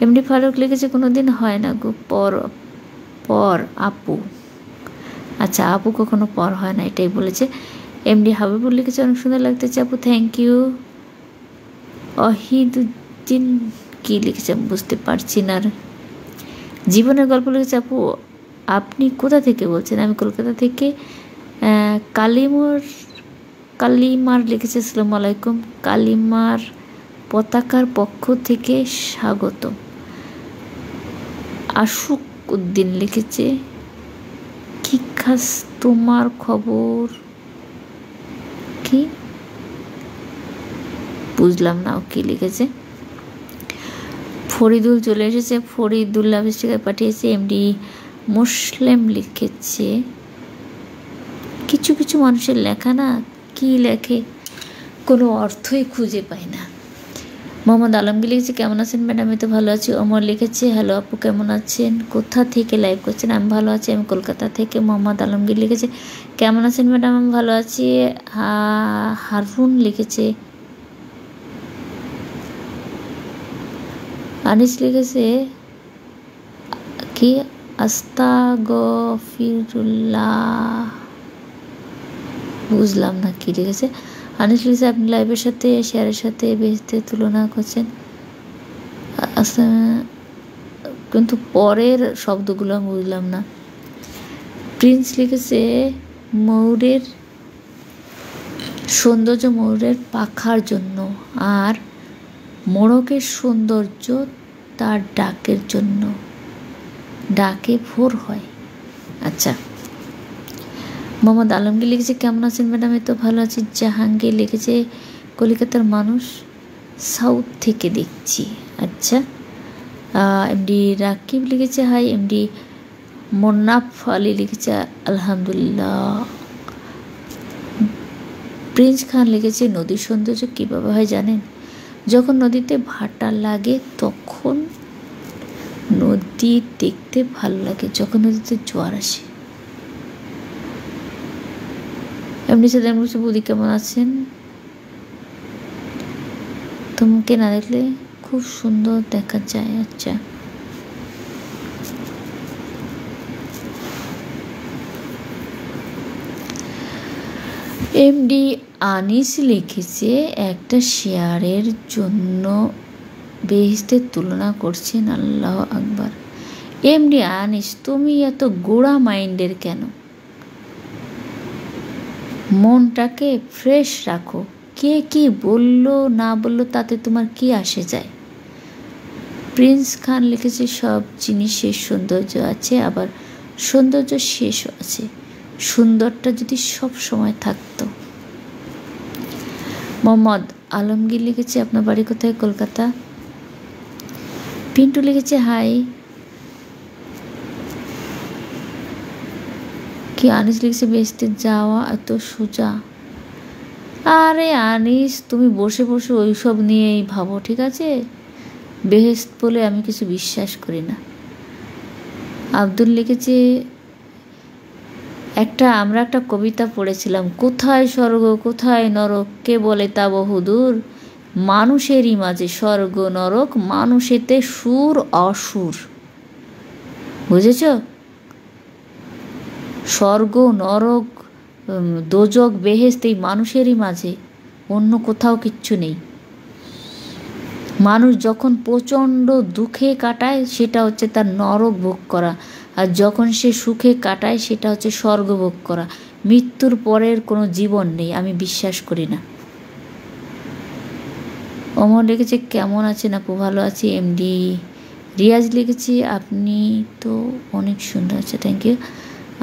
এমডি ফারুক লিখেছে কোনোদিন হয় না গো, পর আপু। আচ্ছা, আপু কখনো পর হয় না, এটাই বলেছে। এমডি হাবিবুল লিখেছে অনেক সুন্দর লাগতেছে আপু, থ্যাংক ইউ। অহিদুদ্দিন কি লিখেছে বুঝতে পারছি না। জীবনের গল্প লিখেছে আপু আপনি কোথা থেকে বলছেন? আমি কলকাতা থেকে। কালিমার লিখেছে আসসালামু আলাইকুম, কালিমার পতাকার পক্ষ থেকে স্বাগত। আশুক উদ্দিন লিখেছে কি খাস তোমার খবর? কি বুঝলাম না ও কি লিখেছে। ফরিদুল চলে এসেছে, ফরিদুল্লাহ বিস্টিকায় পাঠিয়েছে। এমডি মুসলিম লিখেছে কিছু কিছু মানুষের লেখা না কি লেখে কোনো অর্থই খুঁজে পায় না। মোহাম্মদ আলমগীর লিখেছে কেমন আছেন ম্যাডাম? আমি তো ভালো আছি। অমর লিখেছে হ্যালো আপু কেমন আছেন, কোথা থেকে লাইভ করছেন? আমি ভালো আছি, আমি কলকাতা থেকে। মোহাম্মদ আলমগীর লিখেছে কেমন আছেন ম্যাডাম? আমি ভালো আছি। হারুন লিখেছে, আনিস লিখেছে কি আস্তাগফিরুল্লাহ, বুঝলাম না কি লিখেছে। আনিস লিখেছে আপনি লাইভের সাথে শেয়ারের সাথে বেহেশতের তুলনা করছেন, কিন্তু পরের শব্দগুলো আমি বুঝলাম না। প্রিন্স লিখেছে ময়ূরের সৌন্দর্য ময়ূরের পাখার জন্য, আর মোরগের সৌন্দর্য তার ডাকের জন্য, ডাকে ভোর হয়। আচ্ছা, মোহাম্মদ আলমগীর লিখেছে কেমন আছেন ম্যাডাম? এই তো ভালো আছি। জাহাঙ্গীর লিখেছে কলিকাতার মানুষ, সাউথ থেকে দেখছি। আচ্ছা, এমডি রাকিব লিখেছে হাই। এমডি মোন্নাফ আলী লিখেছে আলহামদুলিল্লাহ। প্রিন্স খান লিখেছে নদীর সৌন্দর্য কীভাবে হয় জানেন? যখন নদীতে ভাটা লাগে তখন নদী দেখতে ভালো লাগে, যখন নদীতে জোয়ার আসে। এমনি সাথে আমি বলছি বৌদি কেমন আছেন? তোমাকে না দেখলে খুব সুন্দর দেখা যায়। আচ্ছা, এমডি আনিস লিখেছে একটা শেয়ারের জন্য বেহেশতের তুলনা করছেন, আল্লাহ আকবার। এমডি আনিস তুমি এত গোড়া মাইন্ডের কেন? মনটাকে ফ্রেশ রাখো, কে কি বললো না বললো তাতে তোমার কি আসে যায়? প্রিন্স খান লিখেছে সব জিনিসের সৌন্দর্য আছে, আবার সৌন্দর্য শেষও আছে, সুন্দরটা যদি সব সময় থাকতো। মোহাম্মদ আলমগীর লিখেছে আপনার বাড়ি কোথায়? কলকাতা। পিন্টু লিখেছে হাই। কি আনিস লিখেছে বেহেশতে যাওয়া এত সোজা? আরে আনিস তুমি বসে বসে ওইসব নিয়েই ভাবো, ঠিক আছে? বেহেশত বলে আমি কিছু বিশ্বাস করি না। আব্দুল লিখেছে আমরা একটা কবিতা পড়েছিলাম, কোথায় স্বর্গ কোথায় নরক কে বলে তা বহুদূর, মানুষেরই মাঝে স্বর্গ নরক, মানুষেতে সুর অসুর। বুঝেছ? স্বর্গ নরক দোজক বেহেশত এই মানুষেরই মাঝে, অন্য কোথাও কিচ্ছু নেই। মানুষ যখন প্রচণ্ড দুঃখে কাটায় সেটা হচ্ছে তার নরক ভোগ করা, আর যখন সে সুখে কাটায় সেটা হচ্ছে স্বর্গ ভোগ করা। মৃত্যুর পরের কোনো জীবন নেই, আমি বিশ্বাস করি না। অমর লিখেছে কেমন আছেন আপু? ভালো আছি। এমডি রিয়াজ লিখেছি আপনি তো অনেক সুন্দর আছে, থ্যাংক ইউ।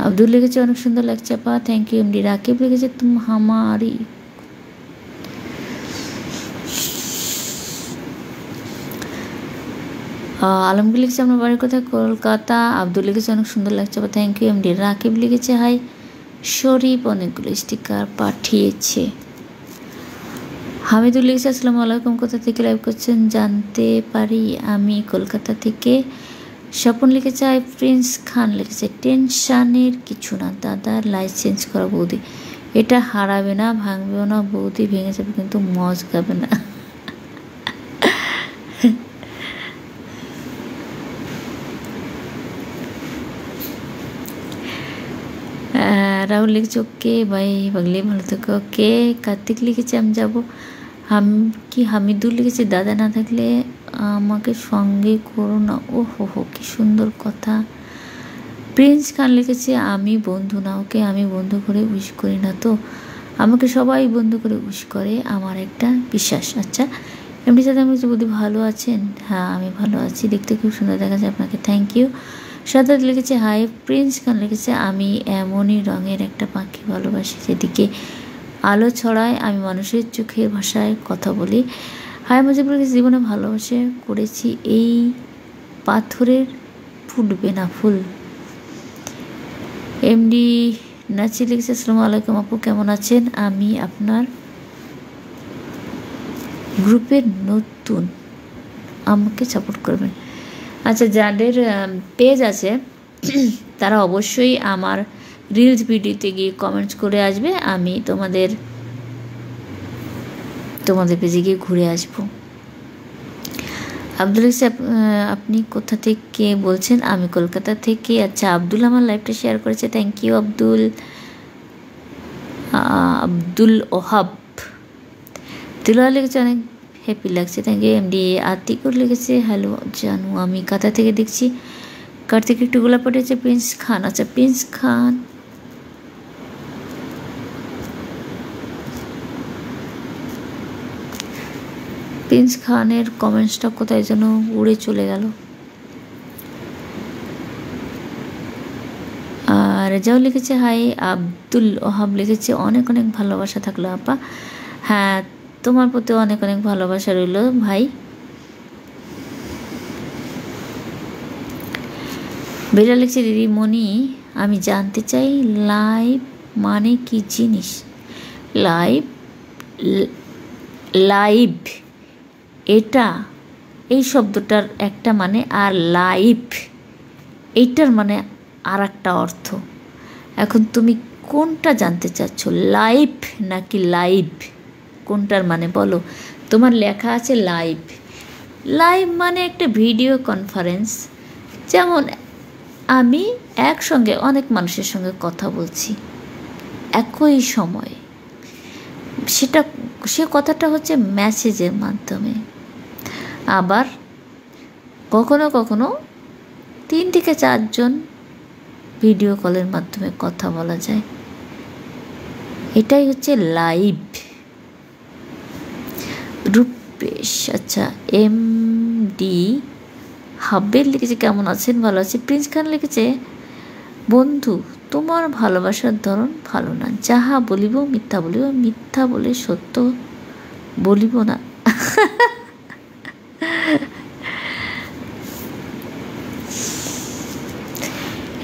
আব্দুল লিখেছে অনেক সুন্দর লাগছে আপা, থ্যাংক ইউ। এমডি রাকিব লিখেছে তুম হামারি। আলমগীর লিখেছে আপনার বাড়ির কোথায়? কলকাতা। আব্দুল লিখেছে অনেক সুন্দর লাগছে আপা, থ্যাংক ইউ। এমডি রাকিব লিখেছে হাই। শরীফ অনেকগুলো স্টিকার পাঠিয়েছে। হামিদুল লিখেছে আসসালামু আলাইকুম, কোথা থেকে লাইভ করছেন জানতে পারি? আমি কলকাতা থেকে। স্বপন লিখেছে আই প্রিন্স খান লিখেছে টেনশানের কিছু না দাদা, লাইসেন্স করা বৌদি, এটা হারাবে না, ভাঙবেও না বৌদি, ভেঙে যাবে কিন্তু মজ গাবে না। রাহুল লিখেছে ওকে ভাই বাগলি, ভালো থেকো। ওকে। কার্তিক লিখেছে আমি যাবো। হামিদুল লিখেছে দাদা না থাকলে আমাকে সঙ্গে করো না। ও হো কি সুন্দর কথা। প্রিন্স খান লিখেছে আমি বন্ধু না ওকে, আমি বন্ধু করে উইশ করি না তো, আমাকে সবাই বন্ধু করে উইশ করে, আমার একটা বিশ্বাস। আচ্ছা এমনি সাথে আমি বলছি বৌদি ভালো আছেন? হ্যাঁ আমি ভালো আছি, দেখতে খুব সুন্দর দেখা যায় আপনাকে, থ্যাংক ইউ। সাদাত লিখেছে হাই। প্রিন্স খান লিখেছে আমি এমনই রঙের একটা পাখি ভালোবাসি যেদিকে আলো ছড়ায়, আমি মানুষের চোখের ভাষায় কথা বলি। হাই মুজিবুর লিখেছে জীবনে ভালোবাসে করেছি, এই পাথরের ফুটবে না ফুল। এমডি নাচি লিখেছে আসসালামু আলাইকুম আপু, কেমন আছেন? আমি আপনার গ্রুপের নতুন, আমাকে সাপোর্ট করবেন। আচ্ছা যাদের পেজ আছে তারা অবশ্যই আমার রিলস ভিডিওতে গিয়ে কমেন্টস করে আসবে, আমি তোমাদের পেজে গিয়ে ঘুরে আসবো। আব্দুল ইসলাম আপনি কোথা থেকে বলছেন? আমি কলকাতা থেকে। আচ্ছা আব্দুল আমার লাইভটা শেয়ার করেছে, থ্যাংক ইউ আব্দুল ওহাব। তিলওয়া লিখেছে অনেক হ্যাপি লাগছে, থ্যাংক ইউ। এমডি আতিকুর লিখেছে হ্যালো জানু, আমি কাতা থেকে দেখছি। কার্তিক একটু গোলাপ পাঠিয়েছে। প্রিন্স খান, আচ্ছা প্রিন্স খানের কমেন্টসটা কোথায় যেন উড়ে চলে গেল। আর রেজাও লিখেছে হাই। আব্দুল ওহাব লিখেছে অনেক অনেক ভালোবাসা থাকলো আপা। হ্যাঁ তোমার প্রতি অনেক অনেক ভালোবাসা রইল ভাই। বেলা লিখছে দিদিমণি আমি জানতে চাই লাইভ মানে কি জিনিস? লাইভ এটা এই শব্দটার একটা মানে, আর লাইভ এইটার মানে আর একটা অর্থ। এখন তুমি কোনটা জানতে চাচ্ছ, লাইভ নাকি লাইভ? কোনটার মানে বলো? তোমার লেখা আছে লাইভ। লাইভ মানে একটা ভিডিও কনফারেন্স, যেমন আমি একসঙ্গে অনেক মানুষের সঙ্গে কথা বলছি একই সময়ে, সে কথাটা হচ্ছে মেসেজের মাধ্যমে। আবার কখনো কখনো 3 থেকে 4 জন ভিডিও কলের মাধ্যমে কথা বলা যায়, এটাই হচ্ছে লাইভ। রূপেশ, আচ্ছা এমডি হাবের লিখেছে কেমন আছেন? ভালো আছি। প্রিন্স খান লিখেছে বন্ধু তোমার ভালোবাসার ধরন ভালো না, যাহা বলিব মিথ্যা বলিব, মিথ্যা বলে সত্য বলিব না।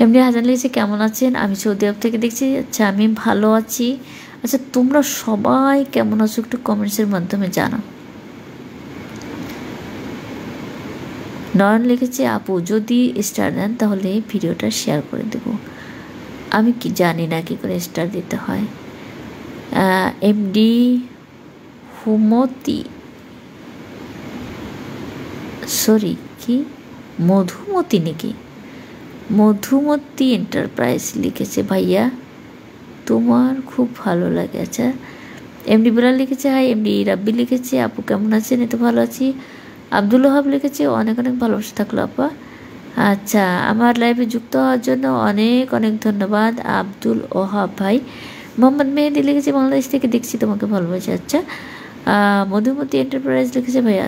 এমনি হাজার লিখেছে কেমন আছেন? আমি সৌদি আরব থেকে দেখছি। আচ্ছা আমি ভালো আছি। আচ্ছা তোমরা সবাই কেমন আছো একটু কমেন্টসের মাধ্যমে জানাও। নয়ন লিখেছে আপু যদি স্টার দেন তাহলে ভিডিওটা শেয়ার করে দেব। আমি কি জানি না কি করে স্টার দিতে হয়। এমডি মধুমতি নাকি মধুমতি এন্টারপ্রাইজ লিখেছে ভাইয়া তোমার খুব ভালো লাগে। আচ্ছা এমডি বেলাল লিখেছে হাই। এমডি রাব্বি লিখেছে আপু কেমন আছেন? এত ভালো আছি। আব্দুল ওহাব লিখেছে অনেক অনেক ভালোবাসা থাকলো আপা। আচ্ছা আমার লাইভে যুক্ত হওয়ার জন্য অনেক অনেক ধন্যবাদ আব্দুল ওহাব ভাই। মোহাম্মদ মেহেদি লিখেছে বাংলাদেশ থেকে দেখছি তোমাকে ভালোবাসি। আচ্ছা মধুমতি এন্টারপ্রাইজ লিখেছে ভাইয়া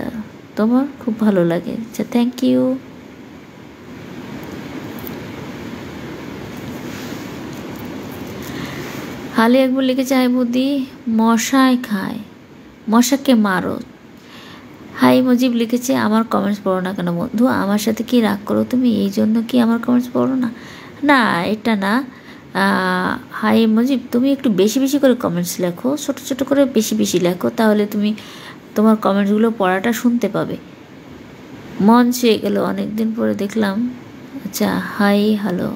তোমার খুব ভালো লাগে। আচ্ছা থ্যাংক ইউ। হালি একবার লিখেছে হাই বৌদি মশায় খায় মশাকে মারো। হাই মুজিব লিখেছে আমার কমেন্টস পড়ো না কেন বন্ধু? আমার সাথে কি রাগ করো তুমি? এই জন্য কি আমার কমেন্টস পড়ো না? না এটা না, হাই মজিব, তুমি একটু বেশি বেশি করে কমেন্টস লেখো, ছোটো ছোটো করে বেশি বেশি লেখো, তাহলে তুমি তোমার কমেন্টসগুলো পড়াটা শুনতে পাবে। মন ছুঁয়ে গেলো, অনেকদিন পরে দেখলাম। আচ্ছা, হাই হ্যালো।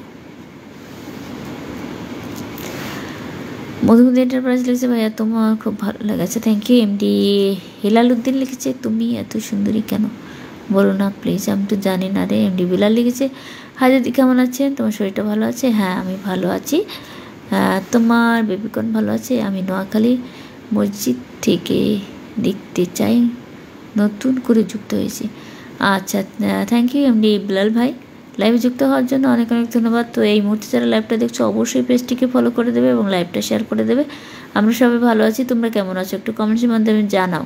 মধুমতি এন্টারপ্রাইজ লিখেছে, ভাইয়া তোমার খুব ভালো লেগেছে, thank you. MD Helal Uddin লিখেছে, তুমি এত সুন্দরী কেন বলো না প্লিজ, আমি তো জানি না রে। এমডি বিলাল লিখেছে, হাই দিদি কেমন আছেন, তোমার শরীরটা ভালো আছে? হ্যাঁ আমি ভালো আছি। তোমার বেবিকন ভালো আছে? আমি নোয়াখালী মসজিদ থেকে দেখতে চাই, নতুন করে যুক্ত হয়েছি। আচ্ছা, থ্যাংক ইউ এমডি বিলাল ভাই, লাইভে যুক্ত হওয়ার জন্য অনেক অনেক ধন্যবাদ। তো এই মুহূর্তে যারা লাইভটা দেখছো অবশ্যই পেজটিকে ফলো করে দেবে এবং লাইভটা শেয়ার করে দেবে। আমরা সবাই ভালো আছি, তোমরা কেমন আছো একটু কমেন্টসের মাধ্যমে জানাও।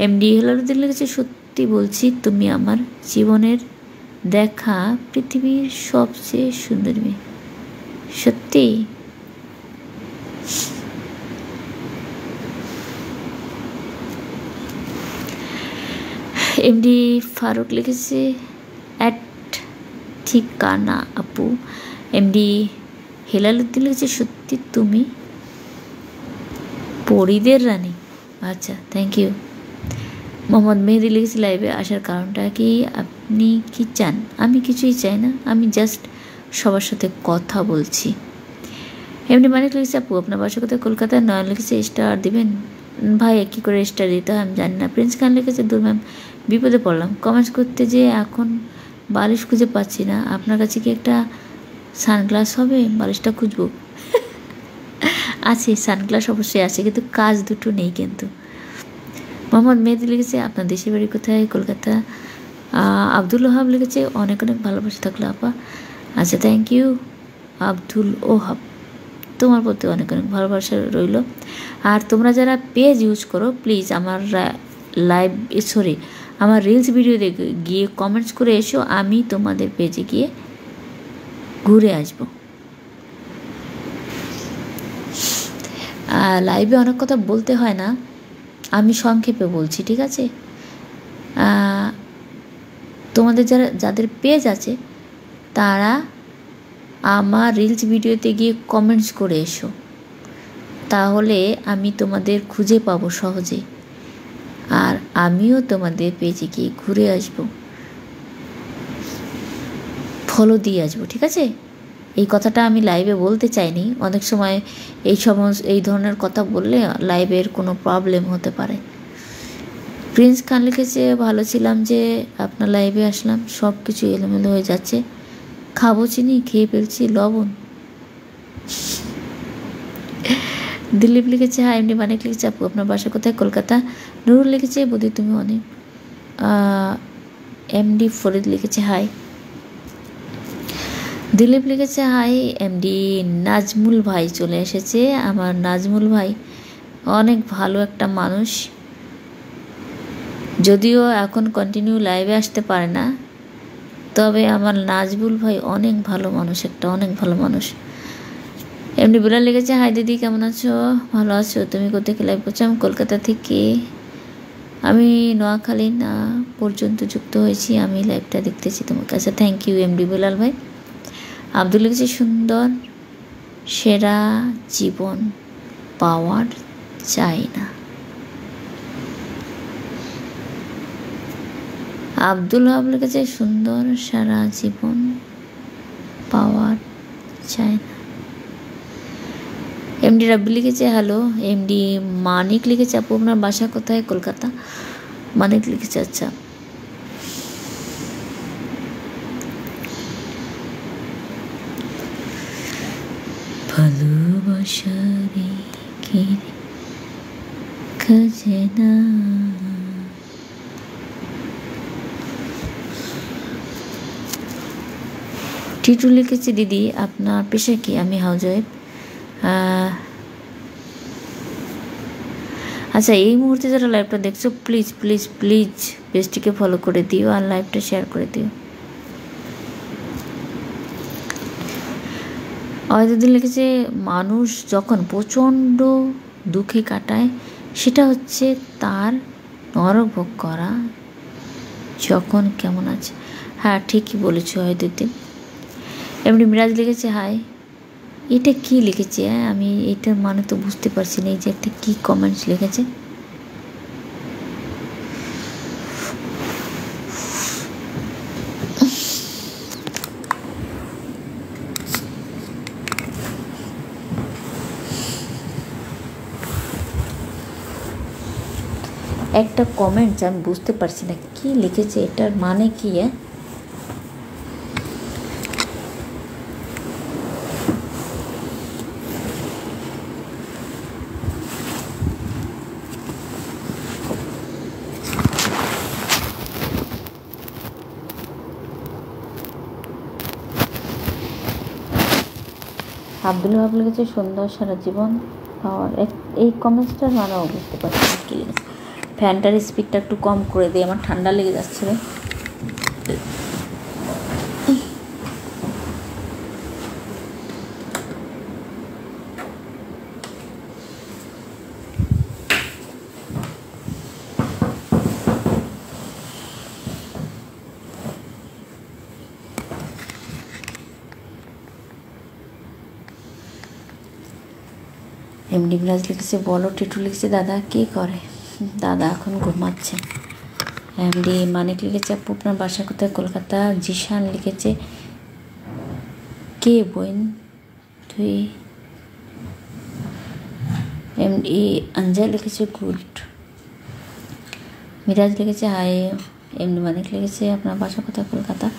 এমডি হেলালুদ্দিন লিখেছে, সত্যি বলছি তুমি আমার জীবনের দেখা পৃথিবীর সবচেয়ে সুন্দর মেয়ে। সত্যি? এমডি ফারুক লিখেছে, অ্যাট ঠিকানা আপু। এমডি হেলালুদ্দিন লিখেছে, সত্যি তুমি পরিদের রানী। আচ্ছা, থ্যাংক ইউ। মোহাম্মদ মেহেদি লিখেছে, লাইভে আসার কারণটা কি, আপনি কি চান? আমি কিছুই চাই না, আমি জাস্ট সবার সাথে কথা বলছি। এমনি মানিক লিখেছে, আপু আপনার বাসা কোথায়? কলকাতায়। নয়ন লিখেছে, স্টার দিবেন ভাই? কী করে স্টার দিতে হয় আমি জানি না। প্রিন্স খান লিখেছে, দূর ম্যাম বিপদে পড়লাম, কমেন্টস করতে যে এখন বালিশ খুঁজে পাচ্ছি না, আপনার কাছে কি একটা সানগ্লাস হবে? বালিশটা খুঁজবো। আছে সানগ্লাস অবশ্যই আছে, কিন্তু কাজ দুটো নেই কিন্তু। মোহাম্মদ মেহেদি লিখেছে, আপনার দেশের বাড়ি কোথায়? কলকাতা। আব্দুল ওহাব লিখেছে, অনেক অনেক ভালোবাসা থাকলো আপা। আচ্ছা, থ্যাংক ইউ আব্দুল ওহাব, তোমার প্রতি অনেক অনেক ভালোবাসা রইল। আর তোমরা যারা পেজ ইউজ করো প্লিজ আমার লাইভ আমার রিলস ভিডিও দেখে গিয়ে কমেন্টস করে এসো, আমি তোমাদের পেজে গিয়ে ঘুরে আসবো। লাইভে অনেক কথা বলতে হয় না, আমি সংক্ষেপে বলছি, ঠিক আছে? তোমাদের যাদের পেজ আছে তারা আমার রিলস ভিডিওতে গিয়ে কমেন্টস করে এসো, তাহলে আমি তোমাদের খুঁজে পাবো সহজে, আর আমিও তোমাদের পেজে গিয়ে ঘুরে আসবো, ফলো দিয়ে আসবো, ঠিক আছে? এই কথাটা আমি লাইভে বলতে চাইনি, অনেক সময় এই ধরনের কথা বললে লাইভের কোনো প্রবলেম হতে পারে। প্রিন্স খান লিখেছে, ভালো ছিলাম যে আপনার লাইভে আসলাম, সব কিছু এলোমেলো হয়ে যাচ্ছে, খাবো চিনি, খেয়ে ফেলছি লবণ। দিলীপ লিখেছে, হাই। এমনি মানিক লিখেছে, আপু আপনার বাসা কোথায়? কলকাতা। নুরুল লিখেছে, বোধহয় তুমি অনেক। এমডি ফরিদ লিখেছে, হাই। দিলীপ লিখেছে, হাই। এমডি নাজমুল ভাই চলে এসেছে। আমার নাজমুল ভাই অনেক ভালো একটা মানুষ, যদিও এখন কন্টিনিউ লাইভে আসতে পারে না, তবে আমার নাজমুল ভাই অনেক ভালো মানুষ, অনেক ভালো মানুষ। এমনি বিলাল লিখেছে, হাই দিদি কেমন আছো? ভালো আছো? তুমি কোথা থেকে লাইভ করছো? আমি কলকাতা থেকে, আমি নোয়াখালী না পর্যন্ত যুক্ত হয়েছি, আমি লাইভটা দেখতেছি তোমার কাছে। থ্যাংক ইউ এমডি বিলাল ভাই। আব্দুল লিখেছে, সুন্দর সেরা জীবন পাওয়ার চাই না। আব্দুল ওহাব লিখেছে, সুন্দর সারা জীবন পাওয়ার চাই না। এমডি রাব্বি লিখেছে, হ্যালো। এমডি মানিক লিখেছে, আপু আপনার বাসা কোথায়? কলকাতা। মানিক লিখেছে, আচ্ছা। ভালোবাসারে ঘিরে খাজনা, টিটু লিখেছে, দিদি আপনার পেশা কি? আমি হাউসওয়াইফ। আচ্ছা, এই মুহূর্তে যারা লাইভটা দেখছো প্লিজ প্লিজ প্লিজ পেজটিকে ফলো করে দিও আর লাইভটা শেয়ার করে দিও। অয়দিন লিখেছে, মানুষ যখন প্রচণ্ড দুঃখে কাটায় সেটা হচ্ছে তার নরক ভোগ করা যখন কেমন আছে। হ্যাঁ, ঠিকই বলেছো অয়দিন। এমনি মিরাজ লিখেছে, হাই। এটা কি লিখেছে? আমি এটার মানে তো বুঝতে পারছি না। এই যে একটা কি কমেন্টস লিখেছে, একটা কমেন্টস আমি বুঝতে পারছি না কি লিখেছে, এটার মানে কি? আব্দুল ওয়াহাব লিখেছে সুন্দর সারা জীবন পাওয়ার। এই কমেন্টসটার মানেও বুঝতে পারছি না কি লিখেছে। ফ্যানটার স্পিডটা একটু কম করে দিই, আমার ঠান্ডা লেগে যাচ্ছে রে। এমডি মিরাজ লিখেছে বলো। টিটু লিখেছে দাদা কী করে? দাদা এখন ঘুমাচ্ছে। এমডি মানিক লিখেছে আপু আপনার বাসা কোথায়? কলকাতা। জিশান লিখেছে কে বোন তুই? এমডি আঞ্জা লিখেছে গুড। মিরাজ লিখেছে হাই। এমডি মানিক লিখেছে আপনার বাসা কোথায়? কলকাতা।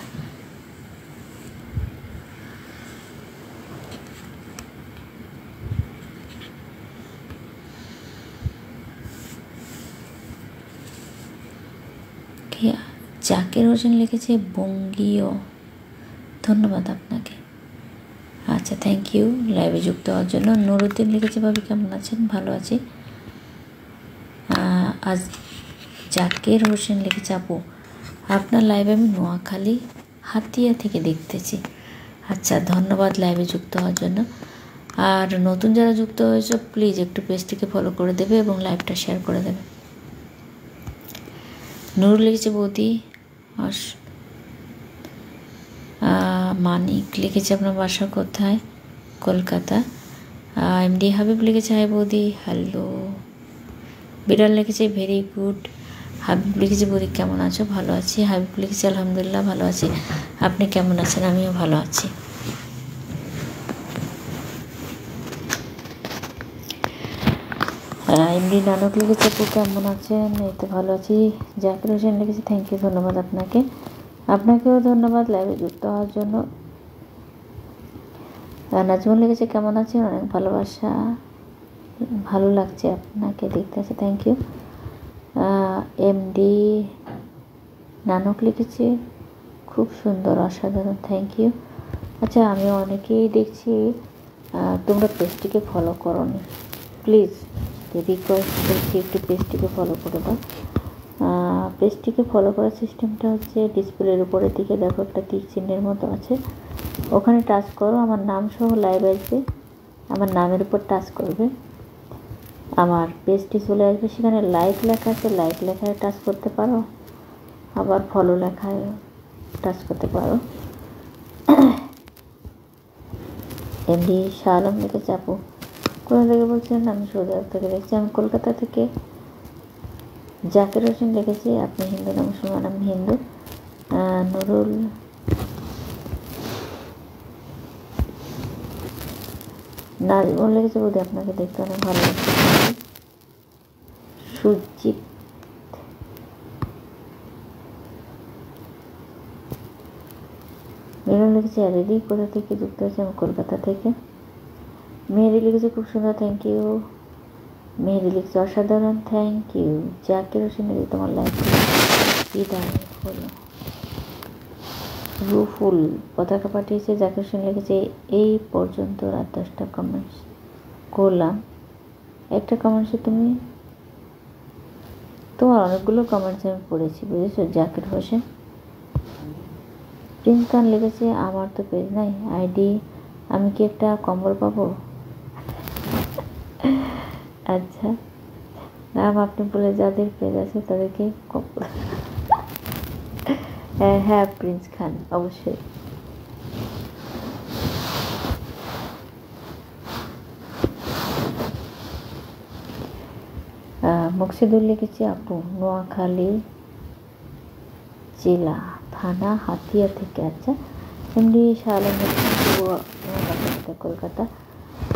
জাকির হোসেন লিখেছে বঙ্গীয়। ধন্যবাদ আপনাকে। আচ্ছা, থ্যাংক ইউ লাইভে যুক্ত হওয়ার জন্য। নুরুদ্দিন লিখেছে ভাবি কেমন আছেন? ভালো আছি। আজ জাকির হোসেন লিখেছে আপু আপনার লাইভে আমি নোয়াখালী হাতিয়া থেকে দেখতেছি। আচ্ছা, ধন্যবাদ লাইভে যুক্ত হওয়ার জন্য। আর নতুন যারা যুক্ত হয়েছে প্লিজ একটু পেজটিকে ফলো করে দেবে এবং লাইভটা শেয়ার করে দেবে। নুরুল লিখেছে বৌদি। মানিক লিখেছে আপনার বাসা কোথায়? কলকাতা। এমডি হাবিব লিখেছে হাই বৌদি। হ্যালো। বিড়াল লিখেছে ভেরি গুড। হাবিব লিখেছে বৌদি কেমন আছো? ভালো আছি। হাবিব লিখেছে আলহামদুলিল্লাহ ভালো আছি। আপনি কেমন আছেন? আমিও ভালো আছি। এমডি নানক লিখেছে আপু কেমন আছেন? এই তো ভালো আছি। জাকির হোসেন লিখেছে থ্যাংক ইউ, ধন্যবাদ আপনাকে। আপনাকেও ধন্যবাদ লাইভে যুক্ত হওয়ার জন্য। নাজমুল লিখেছে কেমন আছেন? অনেক ভালোবাসা, ভালো লাগছে আপনাকে দেখতে আছে, থ্যাংক ইউ। এমডি নানক লিখেছে খুব সুন্দর, অসাধারণ, থ্যাংক ইউ। আচ্ছা, আমি অনেকেই দেখছি তোমরা পেজটিকে ফলো করো নি, প্লিজ রিকোয়েস্ট করছি একটু পেজটিকে ফলো করে দাও। পেজটিকে ফলো করার সিস্টেমটা হচ্ছে ডিসপ্লের উপরের দিকে দেখো একটা তীর চিহ্নের মতো আছে, ওখানে টাচ করো, আমার নাম সহ লাইভ আসবে, আমার নামের উপর টাচ করবে, আমার পেজটি চলে আসবে, সেখানে লাইক লেখা আছে, লাইক লেখায় টাচ করতে পারো, আবার ফলো লেখায় টাচ করতে পারো। এমডি শাহ আলম লিখেছে আপু কোথা থেকে বলছেন? আমি সৌদি আরব থেকে দেখছি। আমি কলকাতা থেকে। জাকির হোসেন লিখেছি আপনি হিন্দু না মুসলমান? আমি হিন্দু। নুরুল নাজমুল লিখেছে বৌদি আপনাকে দেখতে অনেক ভালো লাগছে। সুজিত মিলন লিখেছে রেডি কোথা থেকে যুক্ত হয়েছে? আমি কলকাতা থেকে। মেহেদি লিখেছে খুব সুন্দর, থ্যাংক ইউ। মেহেদি লিখেছে অসাধারণ, থ্যাংক ইউ। জাকির হোসেন তোমার লাইফ বিদায় হলো। রুফুল পতাকা পাঠিয়েছে। জাকির হোসেন লিখেছে এই পর্যন্ত রাত 10টা কমেন্টস করলাম, একটা কমেন্টসে তুমি, তোমার অনেকগুলো কমেন্টস আমি পড়েছি বুঝেছো জাকির হোসেন। প্রিন্স খান লিখেছে আমার তো পেজ নাই, আইডি, আমি কি একটা কম্বল পাবো? আচ্ছা নাম আপনি বলে যাদের পেজ আছে তাদেরকে কম্বল। হ্যাঁ প্রিন্স খান অবশ্যই। মকসিদুল লিখেছে আপু নোয়াখালী জেলা থানা হাতিয়া থেকে। আচ্ছা, এমডি শাহ আলম লিখেছে কলকাতা।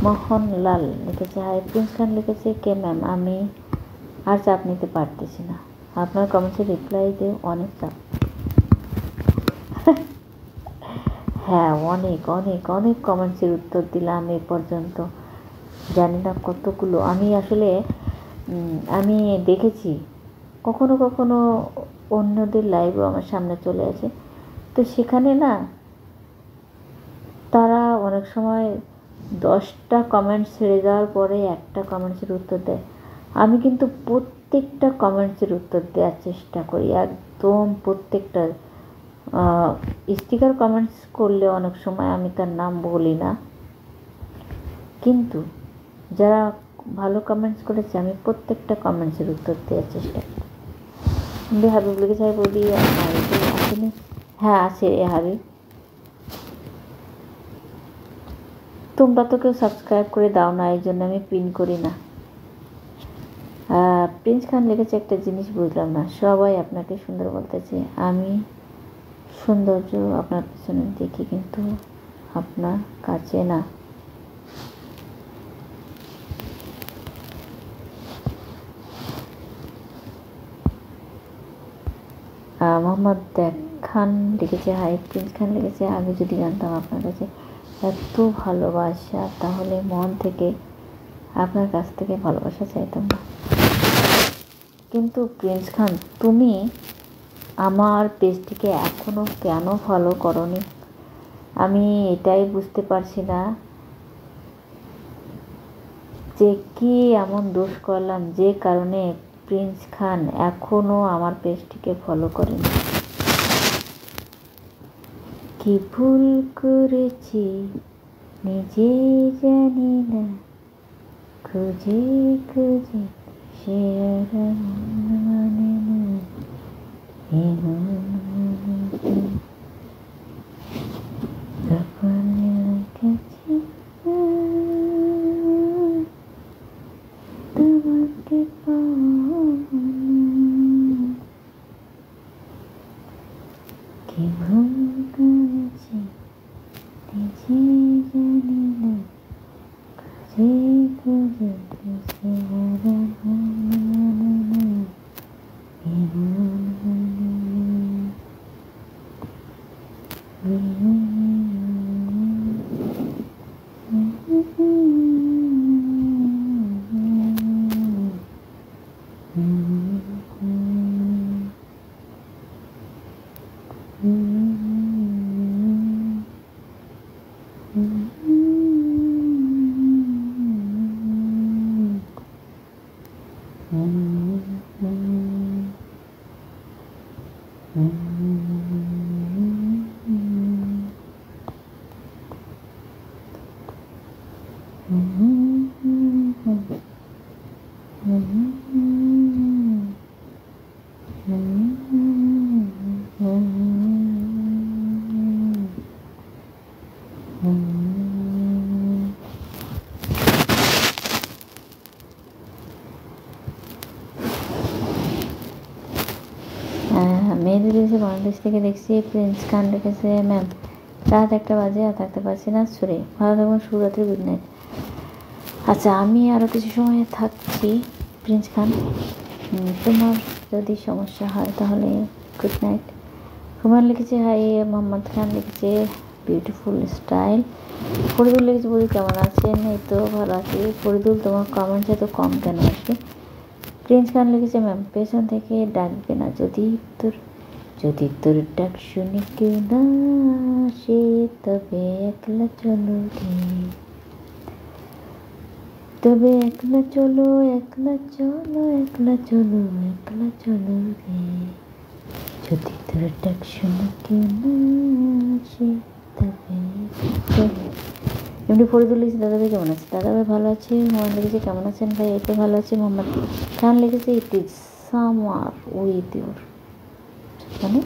মোহনলাল লিখেছে হাই। প্রিন্স খান লিখেছে কে ম্যাম, আমি আর চাপ নিতে পারতেছি না, আপনার কমেন্টসে রিপ্লাই দিয়ে অনেক চাপ। হ্যাঁ, অনেক অনেক অনেক কমেন্টসের উত্তর দিলাম এ পর্যন্ত, জানি না কতগুলো। আমি আসলে আমি দেখেছি কখনো কখনো অন্যদের লাইভও আমার সামনে চলে আসে, তো সেখানে না তারা অনেক সময় 10টা কমেন্টস ছেড়ে যাওয়ার পরে একটা কমেন্টসের উত্তর দেয়। আমি কিন্তু প্রত্যেকটা কমেন্টসের উত্তর দেওয়ার চেষ্টা করি, একদম প্রত্যেকটা। স্টিকার কমেন্টস করলে অনেক সময় আমি তার নাম বলি না, কিন্তু যারা ভালো কমেন্টস করেছে আমি প্রত্যেকটা কমেন্টসের উত্তর দেওয়ার চেষ্টা করি। হাবিব লিখেছে বলি আসেনি। হ্যাঁ আছে হাবিব, তোমরা তো কেউ সাবস্ক্রাইব করে দাও না, এই জন্য আমি পিন করি না। প্রিন্স খান লিখেছে একটা জিনিস বুঝলাম না, সবাই আপনাকে সুন্দর বলতেছে, আমি সৌন্দর্য আপনার পেছনে দেখি কিন্তু আপনার কাছে না। মোহাম্মদ খান লিখেছে হাই। প্রিন্স খান লিখেছে আমি যদি জানতাম আপনার কাছে এত ভালোবাসা তাহলে মন থেকে আপনার কাছ থেকে ভালোবাসা চাইতাম না। কিন্তু প্রিন্স খান, তুমি আমার পেজটিকে এখনও কেন ফলো করোনি আমি এটাই বুঝতে পারছি না, যে কি এমন দোষ করলাম যে কারণে প্রিন্স খান এখনও আমার পেজটিকে ফলো করেনি। কি ভুল করেছি নিজে জানি না, খুঁজে খুঁজে সে মানে না। কি ভুল করেছি নিজে জানি না, খুঁজে খুঁজে মেহেদি লিখেছে বাংলাদেশ থেকে দেখছি। প্রিন্স খান লিখেছে ম্যাম রাত 1টা বাজে আর থাকতে পারছি না, সরে ভালো থাকবেন, শুভরাত্রি, গুড নাইট। আচ্ছা, আমি আরও কিছু সময় থাকছি প্রিন্স খান, তোমার যদি সমস্যা হয় তাহলে গুড নাইট। হুমায়ুন লিখেছে হাই। মোহাম্মদ খান লিখেছে বিউটিফুল স্টাইল। ফরিদুল লিখেছে বলি কেমন আছেন, এই তো ভালো আছি। ফরিদুল তোমার কমেন্টস এত কম কেন আসে? প্রিন্স খান লিখেছে ম্যাম পেছন থেকে ডাকবে না, যদি তোর ডাক শুনে কেউ না আসে তবে একলা চলো রে, তবে একলা চলো একলা চলো একলা চলো একলা চলো রে, যদি তোর ডাক শুনে কেউ না আসে তবে চলো। এমনি ফরিদুল লিখেছে দাদাভাই কেমন আছে? দাদাভাই ভালো আছে। হুমায়ুন লিখেছে কেমন আছেন ভাই? এই তো ভালো আছে। মোহাম্মদ খান লিখেছে it is somewhere with your, মানে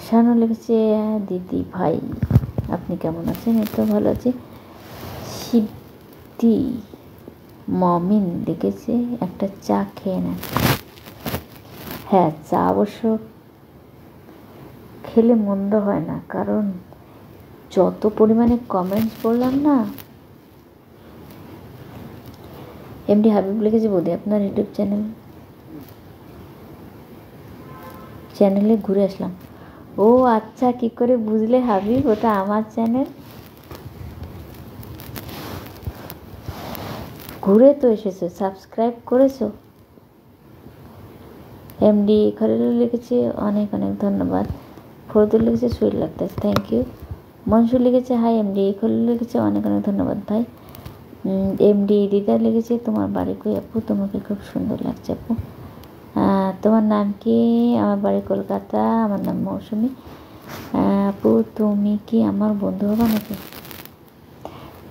শানু লিখেছে দিদি ভাই আপনি কেমন আছেন? এই তো ভালো আছি। সিদ্ধি মমিন লিখেছে একটা চা খেয়ে নেন। হ্যাঁ, চা অবশ্য খেলে মন্দ হয় না, কারণ যত পরিমাণে কমেন্টস পড়লাম না। এমডি হাবিব লিখেছে বৌদি আপনার ইউটিউব চ্যানেলে ঘুরে আসলাম। ও আচ্ছা, কি করে বুঝলে হাবিব ওটা আমার চ্যানেল? ঘুরে তো এসেছো, সাবস্ক্রাইব করেছো। এমডি খলিলুর লিখেছে অনেক অনেক ধন্যবাদ। ফরদুল লিখেছে সুইট লাগতেছে, থ্যাংক ইউ। মনসুর লিখেছে হাই এমডি। খলিল লিখেছে অনেক অনেক ধন্যবাদ ভাই। এমডি দিদা লিখেছে তোমার বাড়ি কই আপু? তোমাকে খুব সুন্দর লাগছে আপু। তোমার নাম কি? আমার বাড়ি কলকাতা, আমার নাম মৌসুমি। আপু তুমি কি আমার বন্ধু হবা নাকি?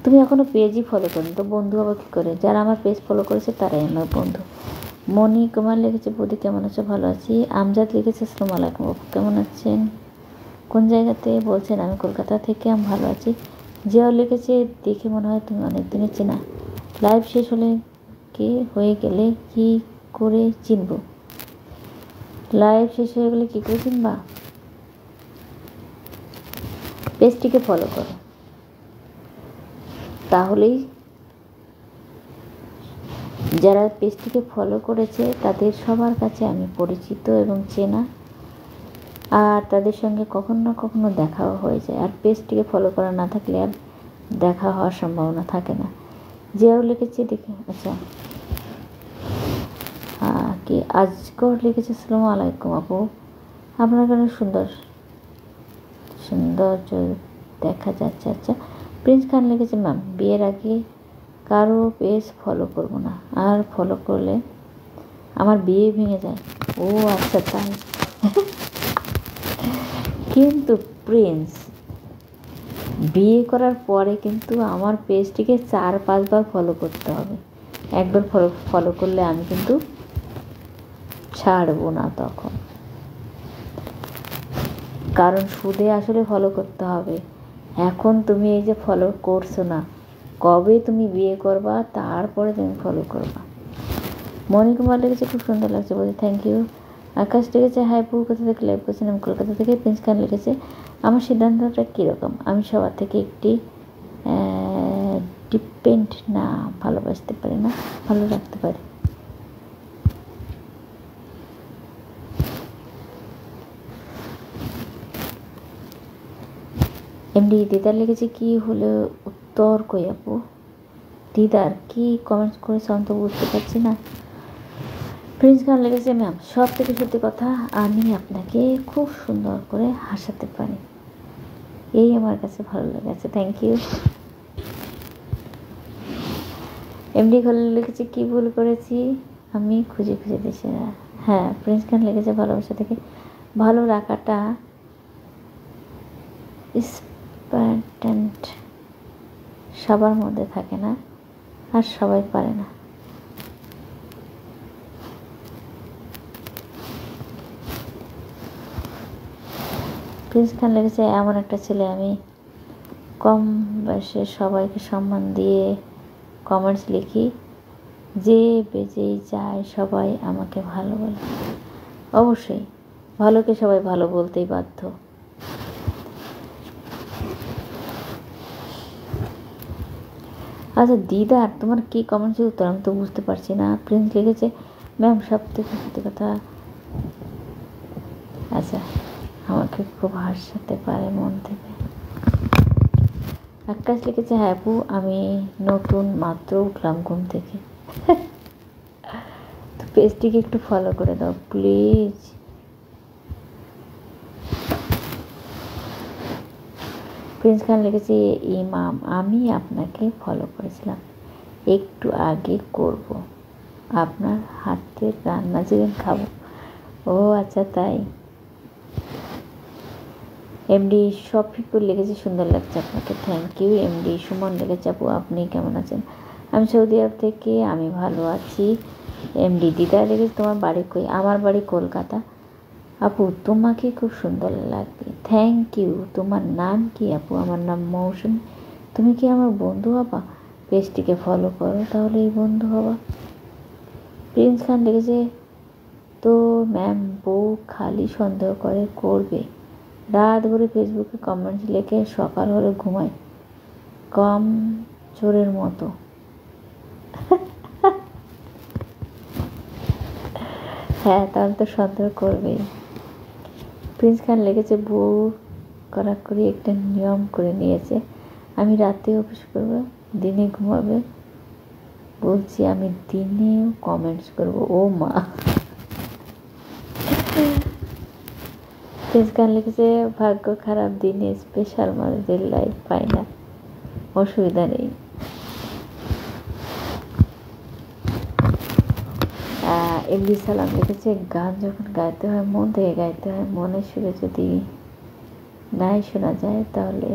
তুমি এখনও পেজই ফলো করো তো বন্ধু হবো কী করে? যারা আমার পেজ ফলো করেছে তারাই আমার বন্ধু। মণি কুমার লিখেছে বৌদি কেমন আছো? ভালো আছি। আমজাদ লিখেছে আসসালামু আলাইকুম আপু, কেমন আছেন? কোন জায়গাতে? বলছেন আমি কলকাতা থেকে, আমি ভালো আছি। জিয়াও লিখেছে দেখে মনে হয় তুমি অনেক দিনের চেনা। লাইভ শেষ হয়ে গেলে কি করে চিনব? লাইভ শেষ হয়ে গেলে কী করে চিনবা? পেজটিকে ফলো করো, তাহলেই যারা পেজটিকে ফলো করেছে তাদের সবার কাছে আমি পরিচিত এবং চেনা, আর তাদের সঙ্গে কখনো না কখনো দেখাও হয়ে যায়। আর পেজটিকে ফলো করা না থাকলে আর দেখা হওয়ার সম্ভাবনা থাকে না। জিয়াও লিখেছে দেখে, আচ্ছা কি আজগর লিখেছে আসসালামু আলাইকুম আপু, আপনার কেন সুন্দর দেখা যাচ্ছে। আচ্ছা, প্রিন্স খান লিখেছে ম্যাম বিয়ের আগে কারো পেজ ফলো করব না, আর ফলো করলে আমার বিয়ে ভেঙে যায়। ও আচ্ছা তাই। কিন্তু প্রিন্স, বিয়ে করার পরে কিন্তু আমার পেজটিকে 4-5 বার ফলো করতে হবে। একবার ফলো করলে আমি কিন্তু ছাড়বো না তখন, কারণ সুদে আসলে ফলো করতে হবে। এখন তুমি এই যে ফলো করছো না, কবে তুমি বিয়ে করবা তারপরে তুমি ফলো করবা। মণিকুমার লিখেছে খুব সুন্দর লাগছে বলছি, থ্যাংক ইউ। আকাশ লিখেছে হাই পু, কোথা থেকে লাইভ করছেন? আমি কলকাতা থেকে। প্রিন্স খান লিখেছে আমার সিদ্ধান্তটা কীরকম? আমি সবার থেকে একটি ডিপেন্ড না, ভালোবাসতে পারি না, ভালো রাখতে পারি। এমডি দিদার লিখেছে কি হলো উত্তর কই আপু? দিদার কি কমেন্টস করেছে আমি তো বুঝতে পারছি না। প্রিন্স খান লিখেছে ম্যাম সব থেকে সত্যি কথা, আমি আপনাকে খুব সুন্দর করে হাসাতে পারি, এই আমার কাছে ভালো লেগেছে, থ্যাংক ইউ। এমডি খলিল লিখেছে কি ভুল করেছি আমি খুঁজে খুঁজে দিছি না। হ্যাঁ, প্রিন্স খান লিখেছে ভালোবাসা থেকে ভালো রাখাটা ইম্পর্ট্যান্ট, সবার মধ্যে থাকে না আর সবাই পারে না। প্রিন্স খান লিখেছে এমন একটা ছেলে আমি কম বয়সে সবাইকে সম্মান দিয়ে কমেন্টস লিখি, যে বেজেই যায় সবাই আমাকে ভালো বলে। অবশ্যই ভালোকে সবাই ভালো বলতেই বাধ্য। আচ্ছা দিদার তোমার কী কমেন্টসের উত্তর আমি তো বুঝতে পারছি না। প্রিন্স লিখেছে ম্যাম সব থেকে সত্যি কথা, আচ্ছা আমাকে খুব হাসাতে পারে মন থেকে। আকাশ লিখেছে হ্যাঁ আপু আমি নতুন মাত্র উঠলাম ঘুম থেকে, তো পেজটিকে একটু ফলো করে দাও প্লিজ। প্রিন্স খান লিখেছে ইমাম আমি আপনাকে ফলো করেছিলাম একটু আগে, করব আপনার হাতের রান্না যেদিন খাবো। ও আচ্ছা তাই। এমডি শফিকুল লিখেছে সুন্দর লাগছে আপনাকে, থ্যাংক ইউ। এমডি সুমন লিখেছে আপু আপনি কেমন আছেন? আমি সৌদি আরব থেকে, আমি ভালো আছি। এমডি দিদা লিখেছে তোমার বাড়ি কই? আমার বাড়ি কলকাতা, আপু তোমাকে খুব সুন্দর লাগবে, থ্যাংক ইউ। তোমার নাম কি আপু? আমার নাম মৌসুমী। তুমি কি আমার বন্ধু হবা? পেজটিকে ফলো করো, তাহলেই বন্ধু হবা। প্রিন্স খান লিখেছে, তো ম্যাম বউ খালি সন্দেহ করবে, রাত ভরে ফেসবুকে কমেন্টস লিখে সকাল হলে ঘুমায় কম চোরের মতো। হ্যাঁ, তাহলে তো সন্দেহ করবেই। প্রিন্স খান লিখেছে, বউ কড়াকড়ি একটা নিয়ম করে নিয়েছে, আমি রাতে অফিস করবো, দিনে ঘুমাবে। বলছি আমি দিনেও কমেন্টস করব। ও মা। প্রিন্স খান লিখেছে, ভাগ্য খারাপ, দিনে স্পেশাল মানুষদের লাইফ পাই না, অসুবিধা নেই। এমডি সালাম লিখেছে, গান যখন গাইতে হয় মন থেকে গাইতে হয়, মনের সুরে যদি নাই শোনা যায় তাহলে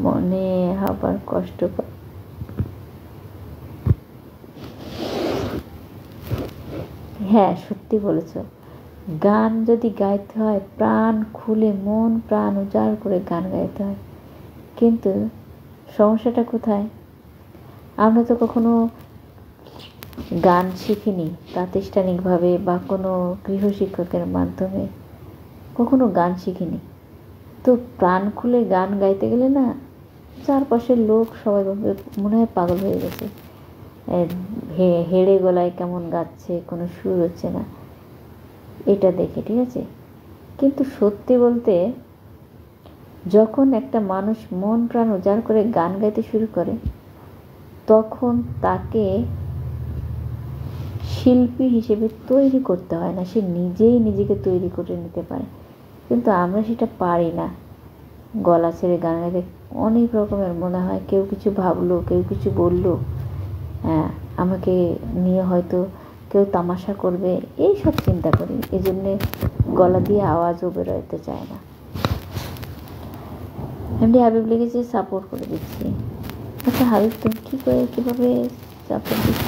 মনে হবার কষ্ট পায়। হ্যাঁ, সত্যি বলেছ, গান যদি গাইতে হয় প্রাণ খুলে, মন প্রাণ উজাড় করে গান গাইতে হয়। কিন্তু সমস্যাটা কোথায়? আমরা তো কখনো গান শিখিনি প্রাতিষ্ঠানিকভাবে বা কোনো গৃহশিক্ষকের মাধ্যমে, কখনো গান শিখিনি। তো প্রাণ খুলে গান গাইতে গেলে না, চারপাশের লোক সবাই মনে হয় পাগল হয়ে গেছে, হেড়ে গলায় কেমন গাচ্ছে, কোনো সুর হচ্ছে না, এটা দেখে, ঠিক আছে। কিন্তু সত্যি বলতে, যখন একটা মানুষ মন প্রাণ উজাড় করে গান গাইতে শুরু করে, তখন তাকে শিল্পী হিসেবে তৈরি করতে হয় না, সে নিজেই নিজেকে তৈরি করে নিতে পারে। কিন্তু আমরা সেটা পারি না। গলা ছেড়ে গান গাইতে অনেক রকমের মনে হয়, কেউ কিছু ভাবলো, কেউ কিছু বললো, হ্যাঁ আমাকে নিয়ে হয়তো কেউ তামাশা করবে, এই সব চিন্তা করি, এই জন্যে গলা দিয়ে আওয়াজও বেরোতে চায় না। এমনি হাবিব লিখেছে, সাপোর্ট করে দিচ্ছি। আচ্ছা হাবিব, তুমি কীভাবে সাপোর্ট দিচ্ছ?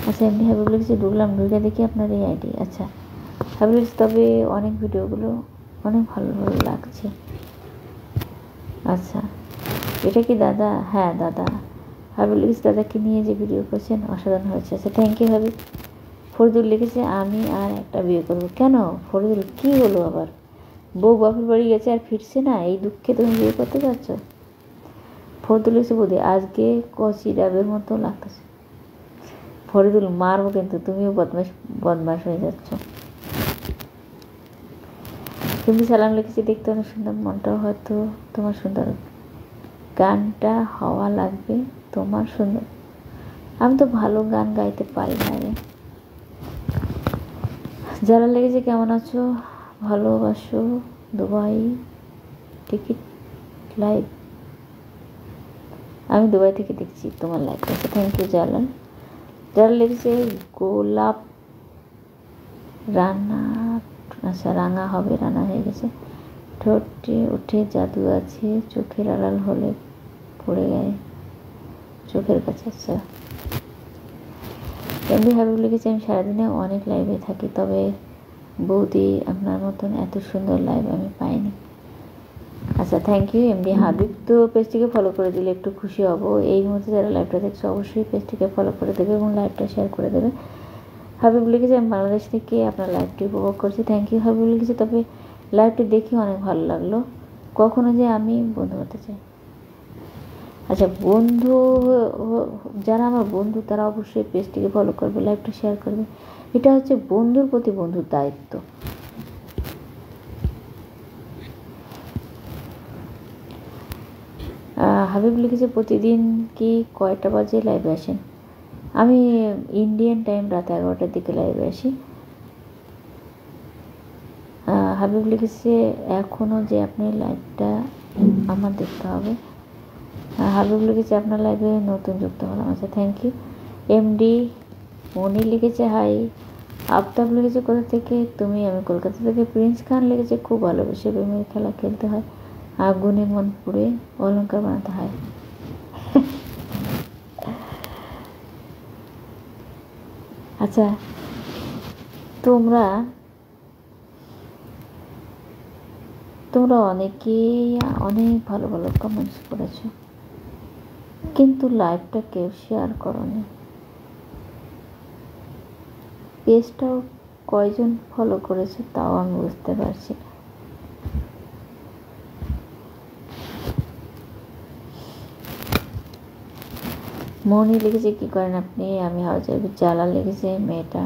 আচ্ছা, এমনি হাবিব লিখেছে, ঢুকলাম, ঢুকে দেখি আপনার এই আইডি। আচ্ছা হাবিব, তবে অনেক ভিডিওগুলো অনেক ভালো ভালো লাগছে। আচ্ছা, এটা কি দাদা? হ্যাঁ দাদা। হাবিব লিখেছে, দাদাকে নিয়ে যে ভিডিও করছেন অসাধারণ হয়েছে। আচ্ছা থ্যাংক ইউ হাবিব। ফরিদুল লিখেছে, আমি আর একটা বিয়ে করবো। কেন ফরিদুল, কি হলো আবার? বউ বাপের বাড়ি গেছে আর ফিরছে না, এই দুঃখে তুমি বিয়ে করতে যাচ্ছ? ফরিদুল লিখেছে, বৌদি আজকে কচি ডাবের মতো লাগতেছে। ফরিদুল মারবো কিন্তু, তুমিও বদমাস হয়ে যাচ্ছ। তুমি সালাম লিখেছি, দেখতে অনেক সুন্দর, মনটাও হয়তো তোমার সুন্দর, গানটা হওয়া লাগবে তোমার সুন্দর। আমি তো ভালো গান গাইতে পারি না রে। যারা লেগেছে, কেমন আছো, ভালোবাসো, দুবাই টিকিট লাইভ, আমি দুবাই থেকে দেখছি তোমার লাইভ। আছে, থ্যাংক ইউ জালাল। যারা লেগেছে, গোলাপ রান্না, আচ্ছা রাঙা হবে, রান্না হয়ে গেছে, ঠোঁটে উঠে জাদু আছে, চোখের আড়াল হলে পড়ে গায়ে চোখের কাছে। আচ্ছা এমনি হাবিব লিখেছে, আমি সারাদিনে অনেক লাইভে থাকি, তবে বৌদি আপনার মতন এত সুন্দর লাইভ আমি পাইনি। আচ্ছা থ্যাংক ইউ এমডি হাবিব। তো পেজটিকে ফলো করে দিলে একটু খুশি হব। এই মুহূর্তে যারা লাইভটা দেখছো অবশ্যই পেজটিকে ফলো করে দেবে এবং লাইভটা শেয়ার করে দেবে। হাবিব লিখেছে, আমি বাংলাদেশ থেকে আপনার লাইভটি উপভোগ করছি। থ্যাংক ইউ হাবিব লিখেছে, তবে লাইভটি দেখে অনেক ভালো লাগলো, কখনো যে আমি বন্ধু হতে চাই। আচ্ছা বন্ধু, যারা আমার বন্ধু তারা অবশ্যই পেজটিকে ফলো করবে, লাইভটা শেয়ার করবে, এটা হচ্ছে বন্ধুর প্রতি বন্ধুর দায়িত্ব। হাবিব লিখেছে, প্রতিদিন কি কয়টা বাজে লাইভে আসেন? আমি ইন্ডিয়ান টাইম রাত 11টার দিকে লাইভে আসি। হাবিব লিখেছে, এখনও যে আপনি লাইভটা আমার দেখতে হবে। হাবিব লিখেছে, আপনার লাইভে নতুন যুক্ত হলাম। আচ্ছা থ্যাংক ইউ। এমডি মনি লিখেছে, হাই। আফতাব লিখেছে, কোথা থেকে তুমি? আমি কলকাতা থেকে। প্রিন্স খান লিখেছে, খুব ভালোবেসে প্রেমের খেলা খেলতে হয়, আগুনে মন পুড়ে অলঙ্কার বানাতে হয়। আচ্ছা, তোমরা তোমরা অনেকেই অনেক ভালো ভালো কমেন্টস করেছো, কিন্তু লাইভটা কেউ শেয়ার করোনি। পেজটাও কয়জন ফলো করেছে তাও আমি বুঝতে পারছি না। মনি লিখেছে কি করেন আপনি, আমি হাউজাবি। জ্বালা লিখেছে মেয়েটা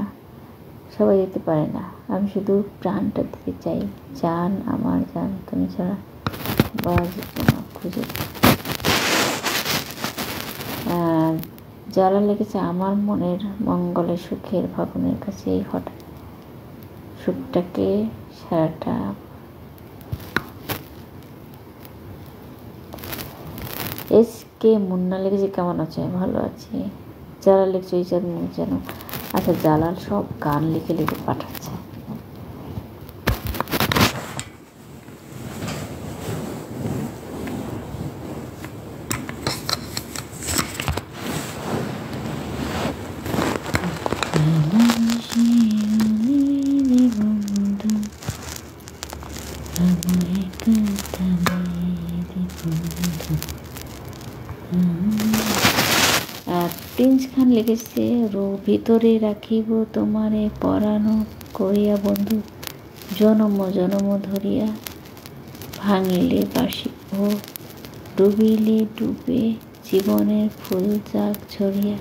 সবাই দিতে পারে না, আমি শুধু প্রাণটা দিতে চাই। জান আমার জান, তুমি ছাড়া খুঁজে। জ্বালা লেগেছে আমার মনের মঙ্গলে সুখের ভাবনের কাছে এই হঠাৎ সুখটাকে সারাটা। এস কে মুন্না লেগেছে কেমন আছে, ভালো আছি। জ্বালা লিখছে ওই যেন। আচ্ছা, জ্বালাল সব গান লিখে লিখে পাঠাচ্ছে। প্রিন্স খান লিখেছে ভিতরে রাখিব তোমারে পরানো করিয়া বন্ধু, জনম জনম ধরিয়া ভাঙিলে বাসি ও ডুবিলে ডুবে জীবনের ফুল যাক ঝরিয়া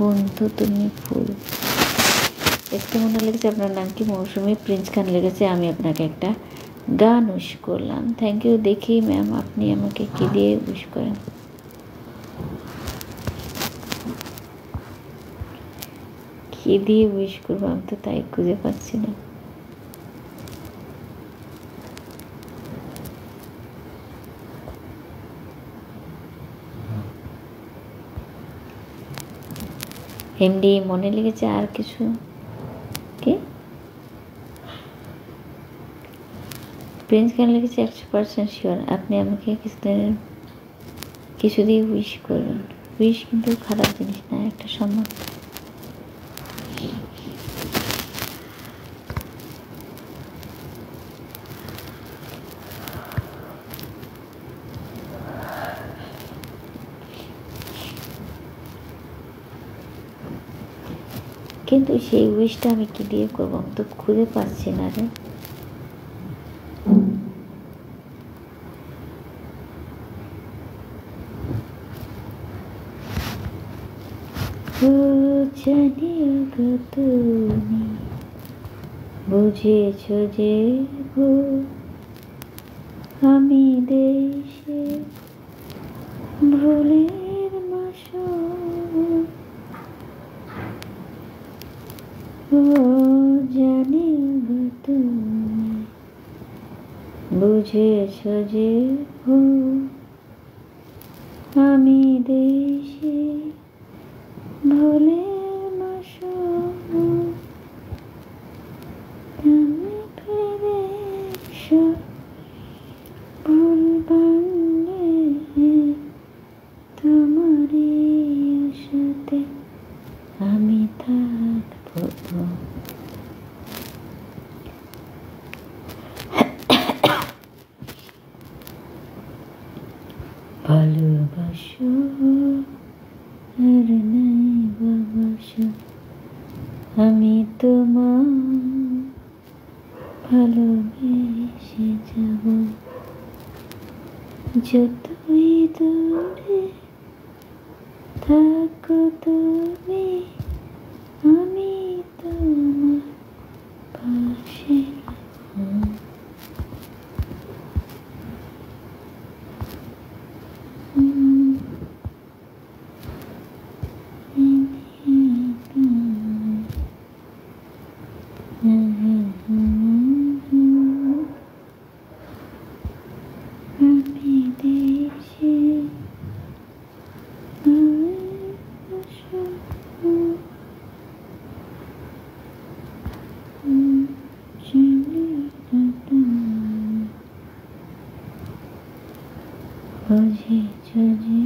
বন্ধু তুমি ফুল। একটু মনে লেগেছে আপনার নাম কি মৌসুমি। প্রিন্স খান লেগেছে আমি আপনাকে একটা গান উইশ করলাম। Thank you. দেখি ম্যাম আপনি আমাকে কি দিয়ে উইশ করেন। কি দিয়ে উইশ করবো আমি তো তাই খুঁজে পাচ্ছি না। হিন্দি মনে লেগেছে আর কিছু কি? প্রিন্স খান লিখেছে 100% শিওর আপনি আমাকে কিছু দিয়ে উইশ করবেন। উইশ কিন্তু খারাপ জিনিস না, একটা সম্মান। কিন্তু সেই উইশটা আমি কি দিয়ে করবো, আমি তো খুঁজে পাচ্ছি না রে। জানিও গো তুমি বুঝেছ যে আমি দেশে ভুলের মাসুল। জানিও গো তুমি বুঝেছ যে আমি দেশে ভুলের মাসুল। তুমি ফিরে এসো ভুল ভাঙলে তোমারই আশাতে আমি থাকবো। ভালোবাসো আর নাই বাবাসো, আমি তোমার ভালোবেসে যাব। যতই দূরে থাকো তুমি আমি তোমার পাশে। বুঝেছ যে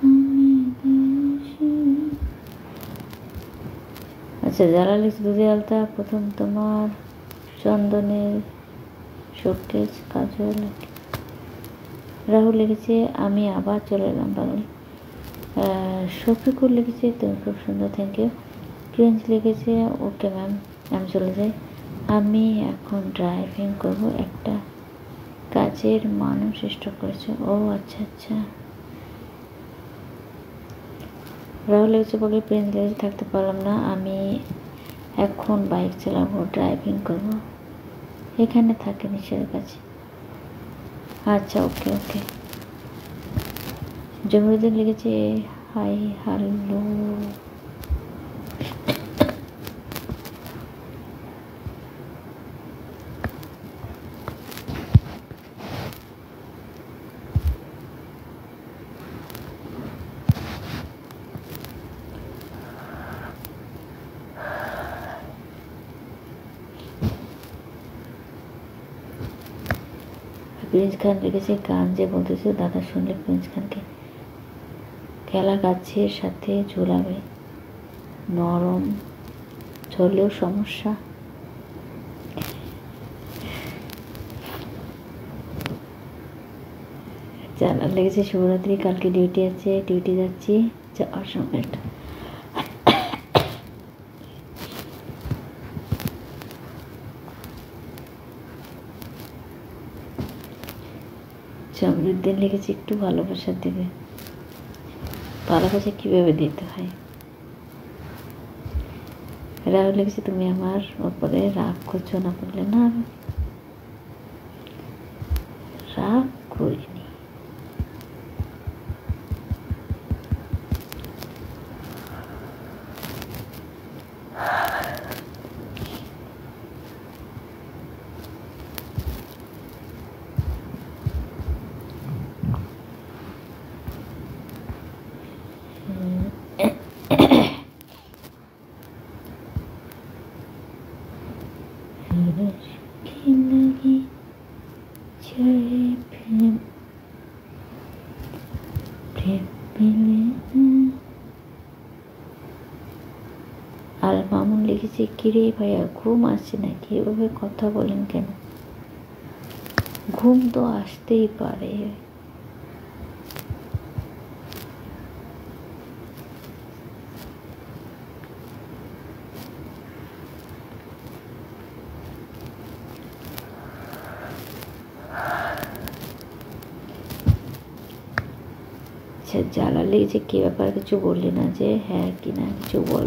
আমি আচ্ছা, যারা লিখছে দুধে আলতা, প্রথম তোমার চন্দনের শোকেস কাজল। রাহুল লিখেছে আমি আবার চলে এলাম বাঙালি। শফিকুর লিখেছে তুমি খুব সুন্দর, থ্যাংক ইউ। প্রিন্স লিখেছে ওকে ম্যাম, আমি চলে যাই, আমি এখন ড্রাইভিং করব, একটা কাজের মানুষ চেষ্টা করেছে। ও আচ্ছা আচ্ছা। রাহুল লিখেছে বলে প্রিন্স লিখেছে থাকতে পারলাম না, আমি এখন বাইক চালাবো, ড্রাইভিং করব, এখানে থাকে নিচের কাছে। আচ্ছা ওকে ওকে। জমিরুদ্দিন লিখেছে হাই হ্যালো। প্রিন্স খান লিখেছে গান যে বলতেছে দাদা শুনলে প্রিন্স খানকে খেলা গাছের সাথে ঝুলাবে, নরম ঝরলেও সমস্যা। জানার লেগেছে শিবরাত্রি, কালকে ডিউটি আছে, ডিউটি যাচ্ছি, যাওয়ার সময় একটা জমিরুদ্দিন লিখেছে একটু ভালোবাসা দেবে, ভালোবাসা কীভাবে দিতে হয়। রাহুল লিখেছে তুমি আমার ওপরে রাগ করছো না, বললে না রাগ করিনি। আর মামুন লিখেছে কিরে ভাইয়া ঘুম আসছে নাকি, এভাবে কথা বলেন কেন? ঘুম তো আসতেই পারে, জ্বালা লেগেছে কি ব্যাপার, কিছু বললি না যে? হ্যাঁ কি না কিছু বল।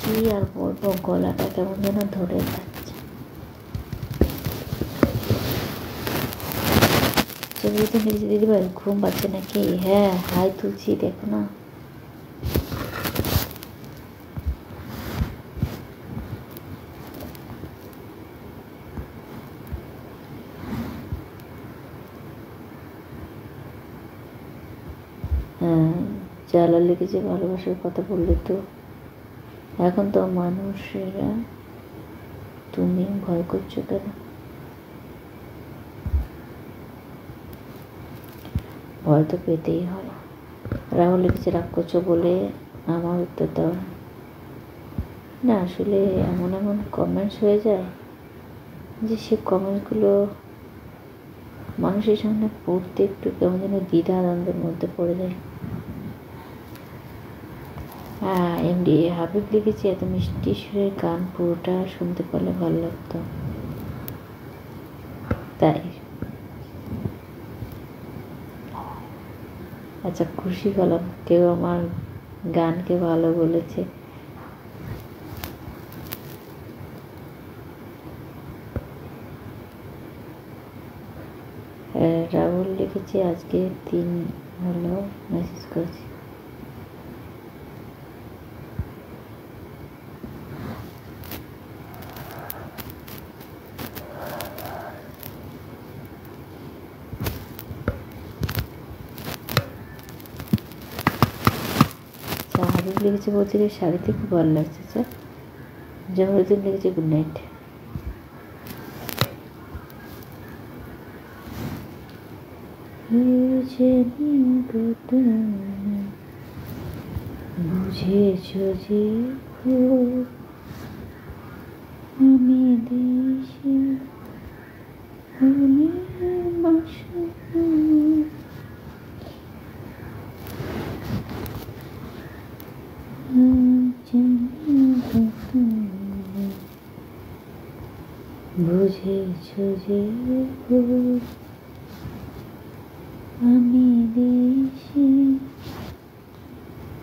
কি আর বলবো, গলাটা কেমন যেন ধরে যাচ্ছে। ছবিতে লিখেছে দিদি ভাই ঘুম পাচ্ছে নাকি? হ্যাঁ হাই তুলছি, দেখো না। হ্যাঁ জ্বালা লেগেছে, ভালোবাসার কথা বললে তো। এখন তো মানুষেরা, তুমি ভয় করছো কেন? ভয় তো পেতেই হয়। রাহুল লিখেছে রাগ করছো বলে আমার উত্তর দেওয়া না, আসলে এমন এমন কমেন্টস হয়ে যায় যে সে কমেন্টসগুলো মানুষের সামনে পড়তে একটু কেমন যেন দ্বিধা দ্বন্দ্বের মধ্যে পড়ে যায়। হ্যাঁ এমডি হাবিব লিখেছে এত মিষ্টি সুরের গান পুরোটা শুনতে পারলে ভালো লাগতো, তাই আচ্ছা খুশি হলাম কেউ আমার গানকে ভালো বলেছে। রাহুল লিখেছে আজকে 3 হলো মেসেজ করেছি। হাবিব লিখেছে বলছে যে শাড়িতে খুব ভালো লাগছে। আচ্ছা জমিরুদ্দিন লিখেছে গুড নাইট। বুঝেছ যে আমি দেশে ফুলের বাসা বুঝেছ যে আমি দেশে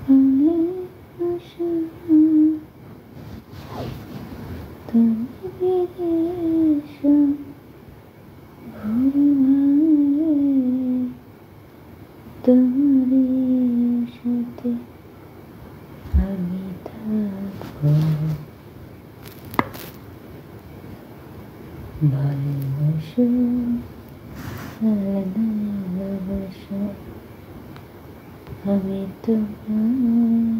ফুলের বাসা তুমি বিদেশ তোমারই সাথে আমি থাকবো ভালোবাসো ভালোবাসো আমি তোমায়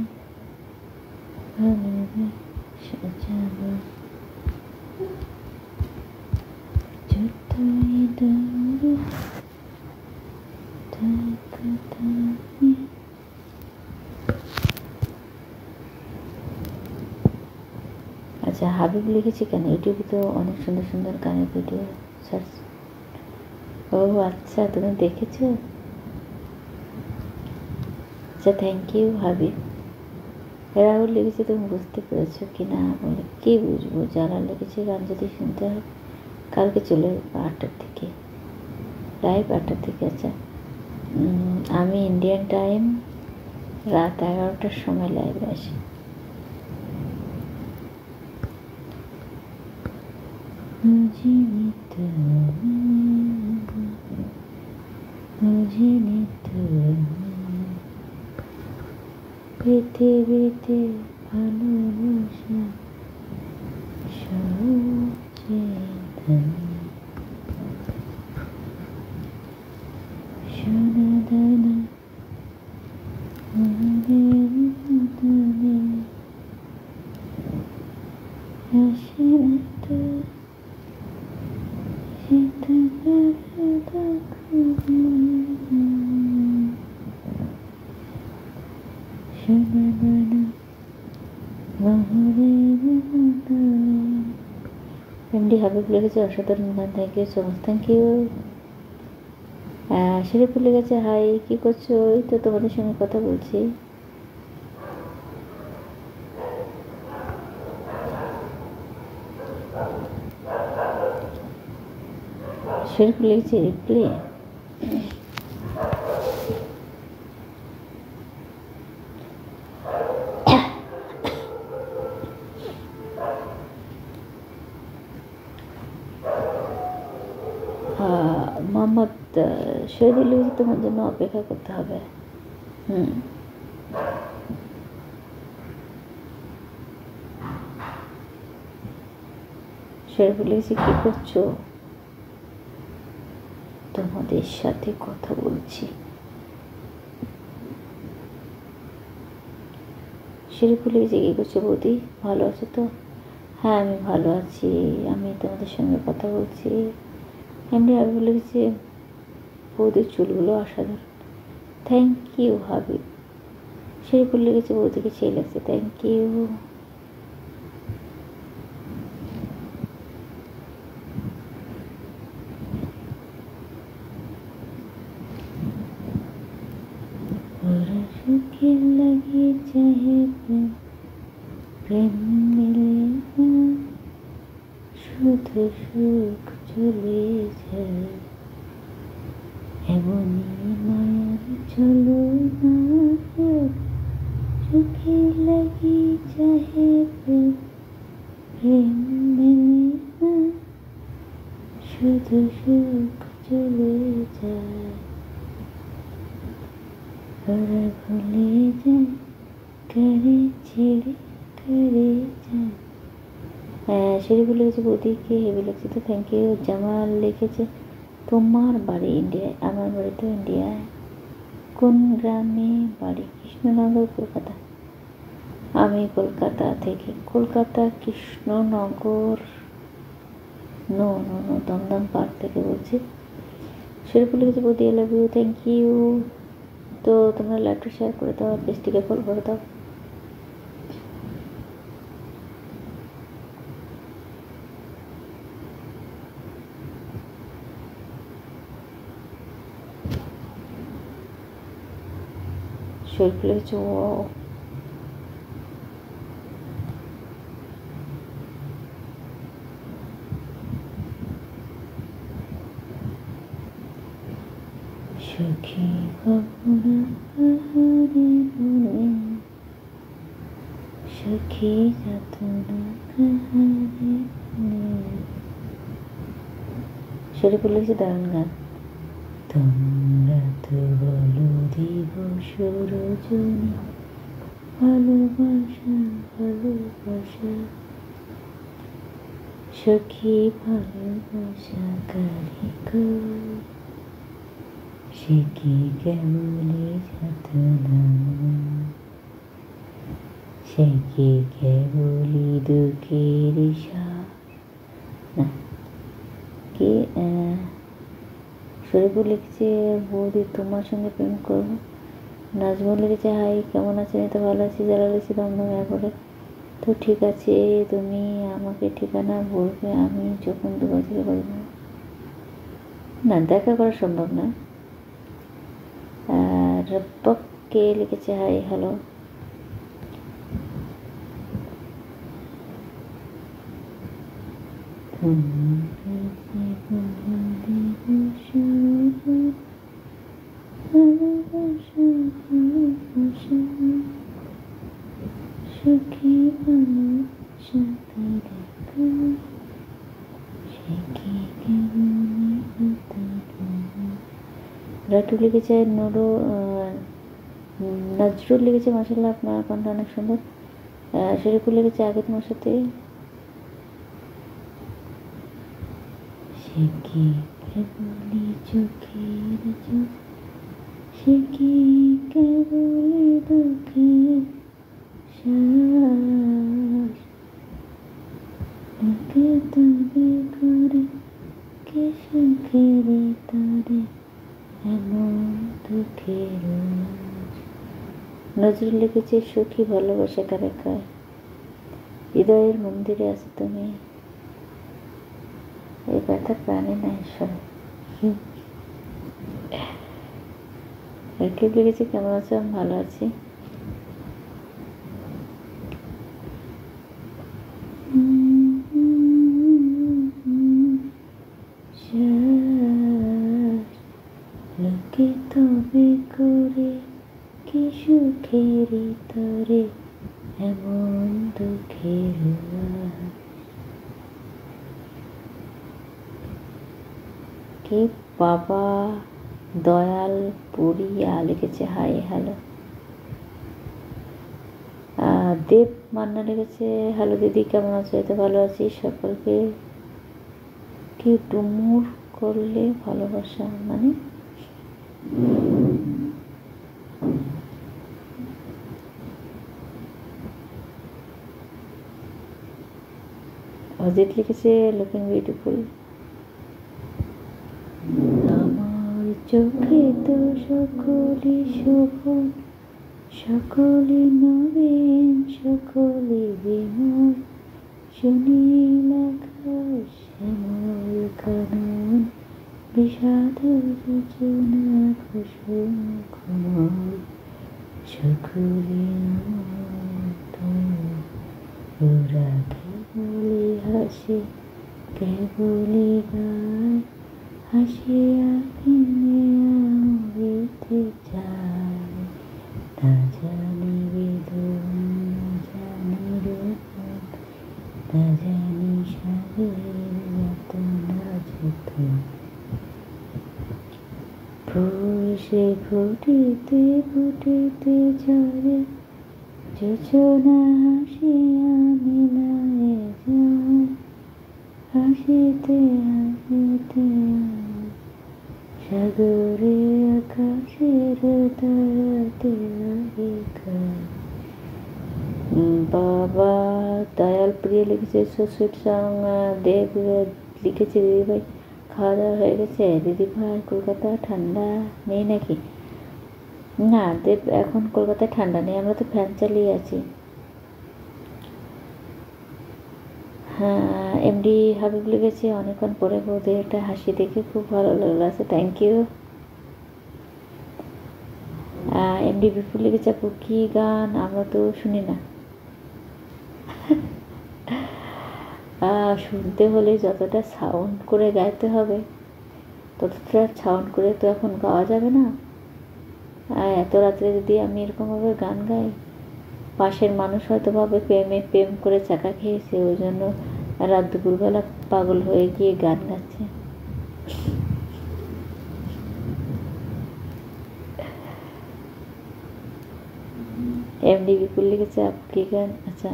ভালোবেসে যাব যতই দূরে থাকো তুমি। আচ্ছা, হাবিব লিখেছি কেন? ইউটিউবে তো অনেক সুন্দর সুন্দর গানের ভিডিও সার্চ। ও আচ্ছা, তুমি দেখেছো? আচ্ছা, থ্যাংক ইউ হাবিব। রাহুল লিখেছে তুমি বুঝতে পেরেছো কি না? বলে কি বুঝবো, যারা লিখেছে গান যদি শুনতে হয় কালকে চলে আসবো 8টার দিকে, লাইভ 8টার দিকে। আচ্ছা, আমি ইন্ডিয়ান টাইম রাত 11টার সময় লাইভে আসি। পৃথিবীতে ভালোবাসা সবচেয়ে দামি সোনা দানা মনের মতনে আসে না তো সেটা সোনা দানা এমডি হাবিব লিখেছে অসাধারণ গান, thank you so much. Thank you. Shariful লিখেছে হাই, কি করছো? ওই তো তোমাদের সঙ্গে কথা বলছি। শরীফুল লিখেছে রিপ্লে। মোহাম্মদ শহীদুল লিখেছে তোমার জন্য অপেক্ষা করতে হবে। শরীফুল লিখেছে কি করছো? তোমাদের সাথে কথা বলছি। শরীফুল লিখেছে কি করছো বৌদি, ভালো আছো তো? হ্যাঁ আমি ভালো আছি, আমি তোমাদের সঙ্গে কথা বলছি। এমনি হাবিব লিখেছে বৌদির চুলগুলো অসাধারণ, থ্যাংক ইউ হাবিব। শরীফুল লিখেছে বৌদিকে সেই লাগছে, থ্যাংক ইউ। সুখে লাগে চাহে প্রেম মিলে না, শুধু সুখ চলে যায়, এমনই মায়ার চলো না। সুখে লাগে চাহে প্রেম মিলে না, শুধু সুখ চলে যায়, ওরা ভুলে যায় করে ছেড়ে করে যায়। শরীফুল লিখেছে বৌদিকে হেভি লাগছে তো, থ্যাংক ইউ। জামাল লিখেছে তোমার বাড়ি ইন্ডিয়ায়, আমার বাড়ি তো ইন্ডিয়ায়। কোন গ্রামে বাড়ি? কৃষ্ণনগর, কলকাতা। আমি কলকাতা থেকে, Kolkata Krishnanagar no no no Dum Dum park থেকে বলছি। শরীফুল লিখেছে বৌদি I love you, thank you. তো তোমরা লাইভটা শেয়ার করে দাও, পেজটিকে ফলো করে দাও। শরীফ লিখেছে ও সখী খবর কাহারে বলে, সখী যাতনা কাহারে বলে। শরীফ লিখেছে দারুণ গান। তোমরা তো বলো দিবস রজনী, ভালোবাসা ভালোবাসা, সখী ভালোবাসা কারিগর, সে কি কেবলি যাতনা, সে কি কেবলি দুঃখের না কি। শরীফুল লিখছে বৌদি তোমার সঙ্গে প্রেম করবো। নাজমুল লিখেছে হাই কেমন আছেন, তো ভালো আছি। যারা লিখছে দমদমে করে, তো ঠিক আছে তুমি আমাকে ঠিকানা বলবে, আমি যখন দুবার থেকে বলবো। না দেখা করা সম্ভব না। আর কে লিখেছে হাই হ্যালো। রাটু লিখেছে নজরুল লিখেছে মাশাআল্লাহ আপনার কণ্ঠ অনেক সুন্দর। শরীফুল লিখেছে আগে তোমার সাথে, সে কি কেবলি চোখের চোখ, সে কি কেবলি দুঃখের শ্বাস, লোকে তবে করে কে সুখের তরে এমন দুঃখের। নজরুল লিখেছে সুখী ভালোবাসা কারে কার, হৃদয়ের মন্দিরে আছো তুমি, এই ব্যথা প্রাণে নাই সব। রাকিব লিখেছে কেমন আছো, আমি ভালো আছি। লোকে তবে করে কি সুখের তরে এমন দুঃখের। কে বাবা দয়াল পুরিয়া লিখেছে হাই হ্যালো। দেব মান্না লিখেছে হ্যালো দিদি কেমন আছো, এতে ভালো আছি। সকলকে কি ডুমুর করলে ভালোবাসা মানে অজিত লিখেছে লুকিং বিউটিফুল। আমার চোখে তো সকলে শোভন, সকলে নবীন, সকলে বিমল, সুনীল আকাশ শ্যামল কানন, বিষাদ যোজনা কুসুম কমল, সকলে ওরা কেবলি হাসে কেবলি গায়, হাসিয়া কিনে আমৃতে চায়, না জানি বেদন না জানি রোদন, না জানি সাগের যাতনা যত, ফুল সে ফুটিতে ফুটিতে ঝরে, যোজনা হাসিয়া মিলায় যায়, হাসিতে হাসিতে সাগরে আকাশের তারাতে বাবা দয়াল প্রিয় লিখেছে সুইট সং। দেব লিখেছে দিদি ভাই খাওয়া দাওয়া হয়ে গেছে। দিদি ভাই কলকাতা ঠান্ডা নেই নাকি? না দেব এখন কলকাতায় ঠান্ডা নেই, আমরা তো ফ্যান চালিয়ে আছি। হ্যাঁ এমডি হাবিব লিখেছে অনেকক্ষণ পরে বৌদি একটা হাসি দেখে খুব ভালো লাগলো। আছে থ্যাংক ইউ। এমডি বিপুল লিখেছে আপু কী গান, আমরা তো শুনি না। শুনতে হলে যতটা সাউন্ড করে গাইতে হবে ততটা সাউন্ড করে তো এখন গাওয়া যাবে না। এত রাত্রে যদি আমি এরকমভাবে গান গাই, পাশের মানুষ হয়তো ভাবে প্রেম করে চাকা খেয়েছে, ওই জন্য রাত দুপুরবেলা পাগল হয়ে গিয়ে গান গাচ্ছে। এমডি বিপুল লিখেছে আপু কি গান। আচ্ছা,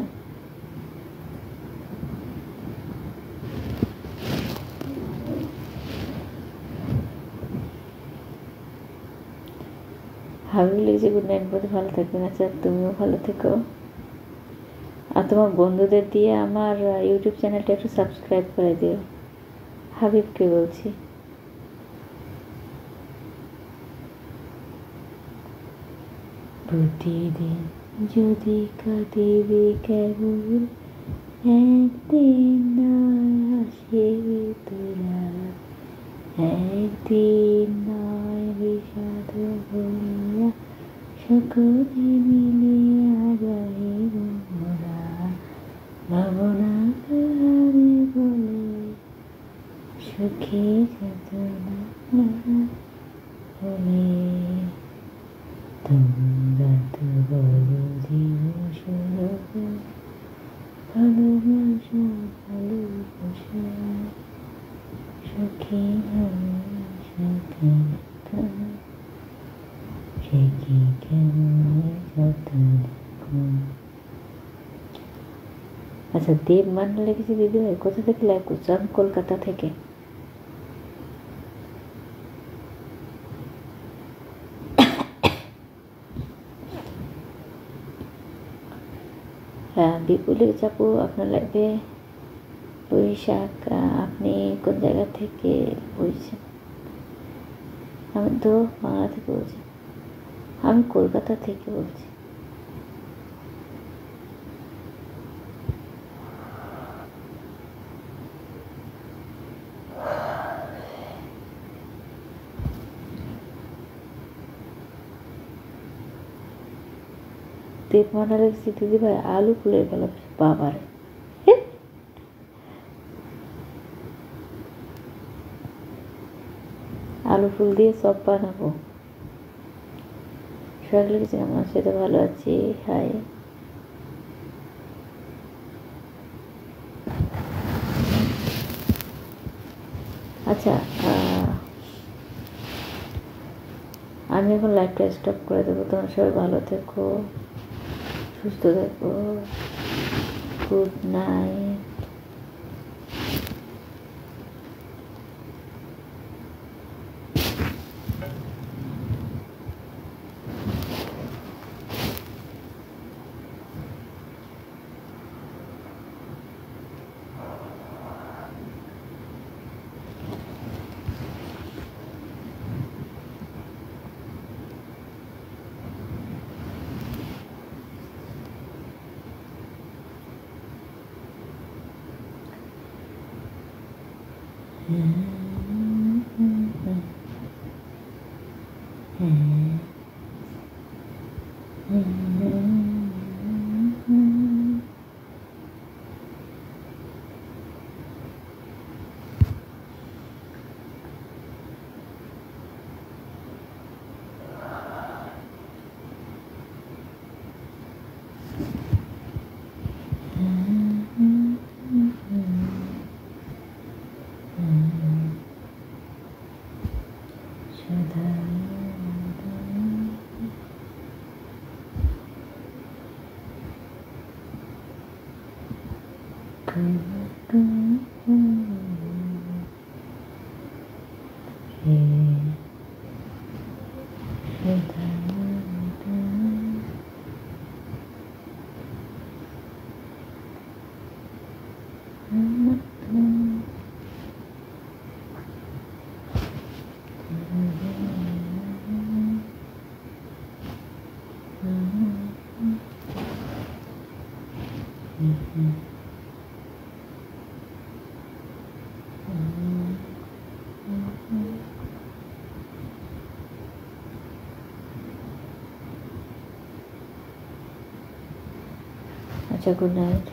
হাবিব লিখেছে গুড নাইট বলে, ভালো থাকবেন। আচ্ছা, তুমিও ভালো থেকো। আর তোমার বন্ধুদের দিয়ে আমার ইউটিউব চ্যানেলটা একটু সাবস্ক্রাইব করে দিও। হাবিবকে বলছি। প্রতিদিন যদি কাঁদিবে কেবল, একদিন নয় আসিবে তোরা, একদিন নয় বিষাদ ভরিয়া, সকলে মিলিয়া যাইব মোরা, ভাবনা কাহারে বলে সুখী যাতনা বলে, তোমরা তো বলো জীব সুরভ, ভালোবাসা ভালোবাসা, সুখী ভালোবাসা সে কি কেমন যতন। আচ্ছা, দেব মান্না লিখেছে দিদি ভাই কোথা থেকে লাইভ করছো? আমি কলকাতা থেকে। হ্যাঁ, বিপুল লিখেছে আপু আপনার লাইভে বৈশাখ, আপনি কোন জায়গা থেকে বলছেন? আমি তো বাংলা থেকে বলছি, আমি কলকাতা থেকে বলছি। দেবমানা লিখছি দিদি ভাই আলু ফুলের গেল বাবার, আলু ফুল দিয়ে সব বানাবো। সোহাগ লিখেছে আমার সাথে ভালো আছি, হাই। আচ্ছা, আমি এখন লাইভটা স্টপ করে দেবো। তোমার সবাই ভালো থেকো, সুস্থ থেকো, গুড নাইট। আচ্ছা, গুড নাইট।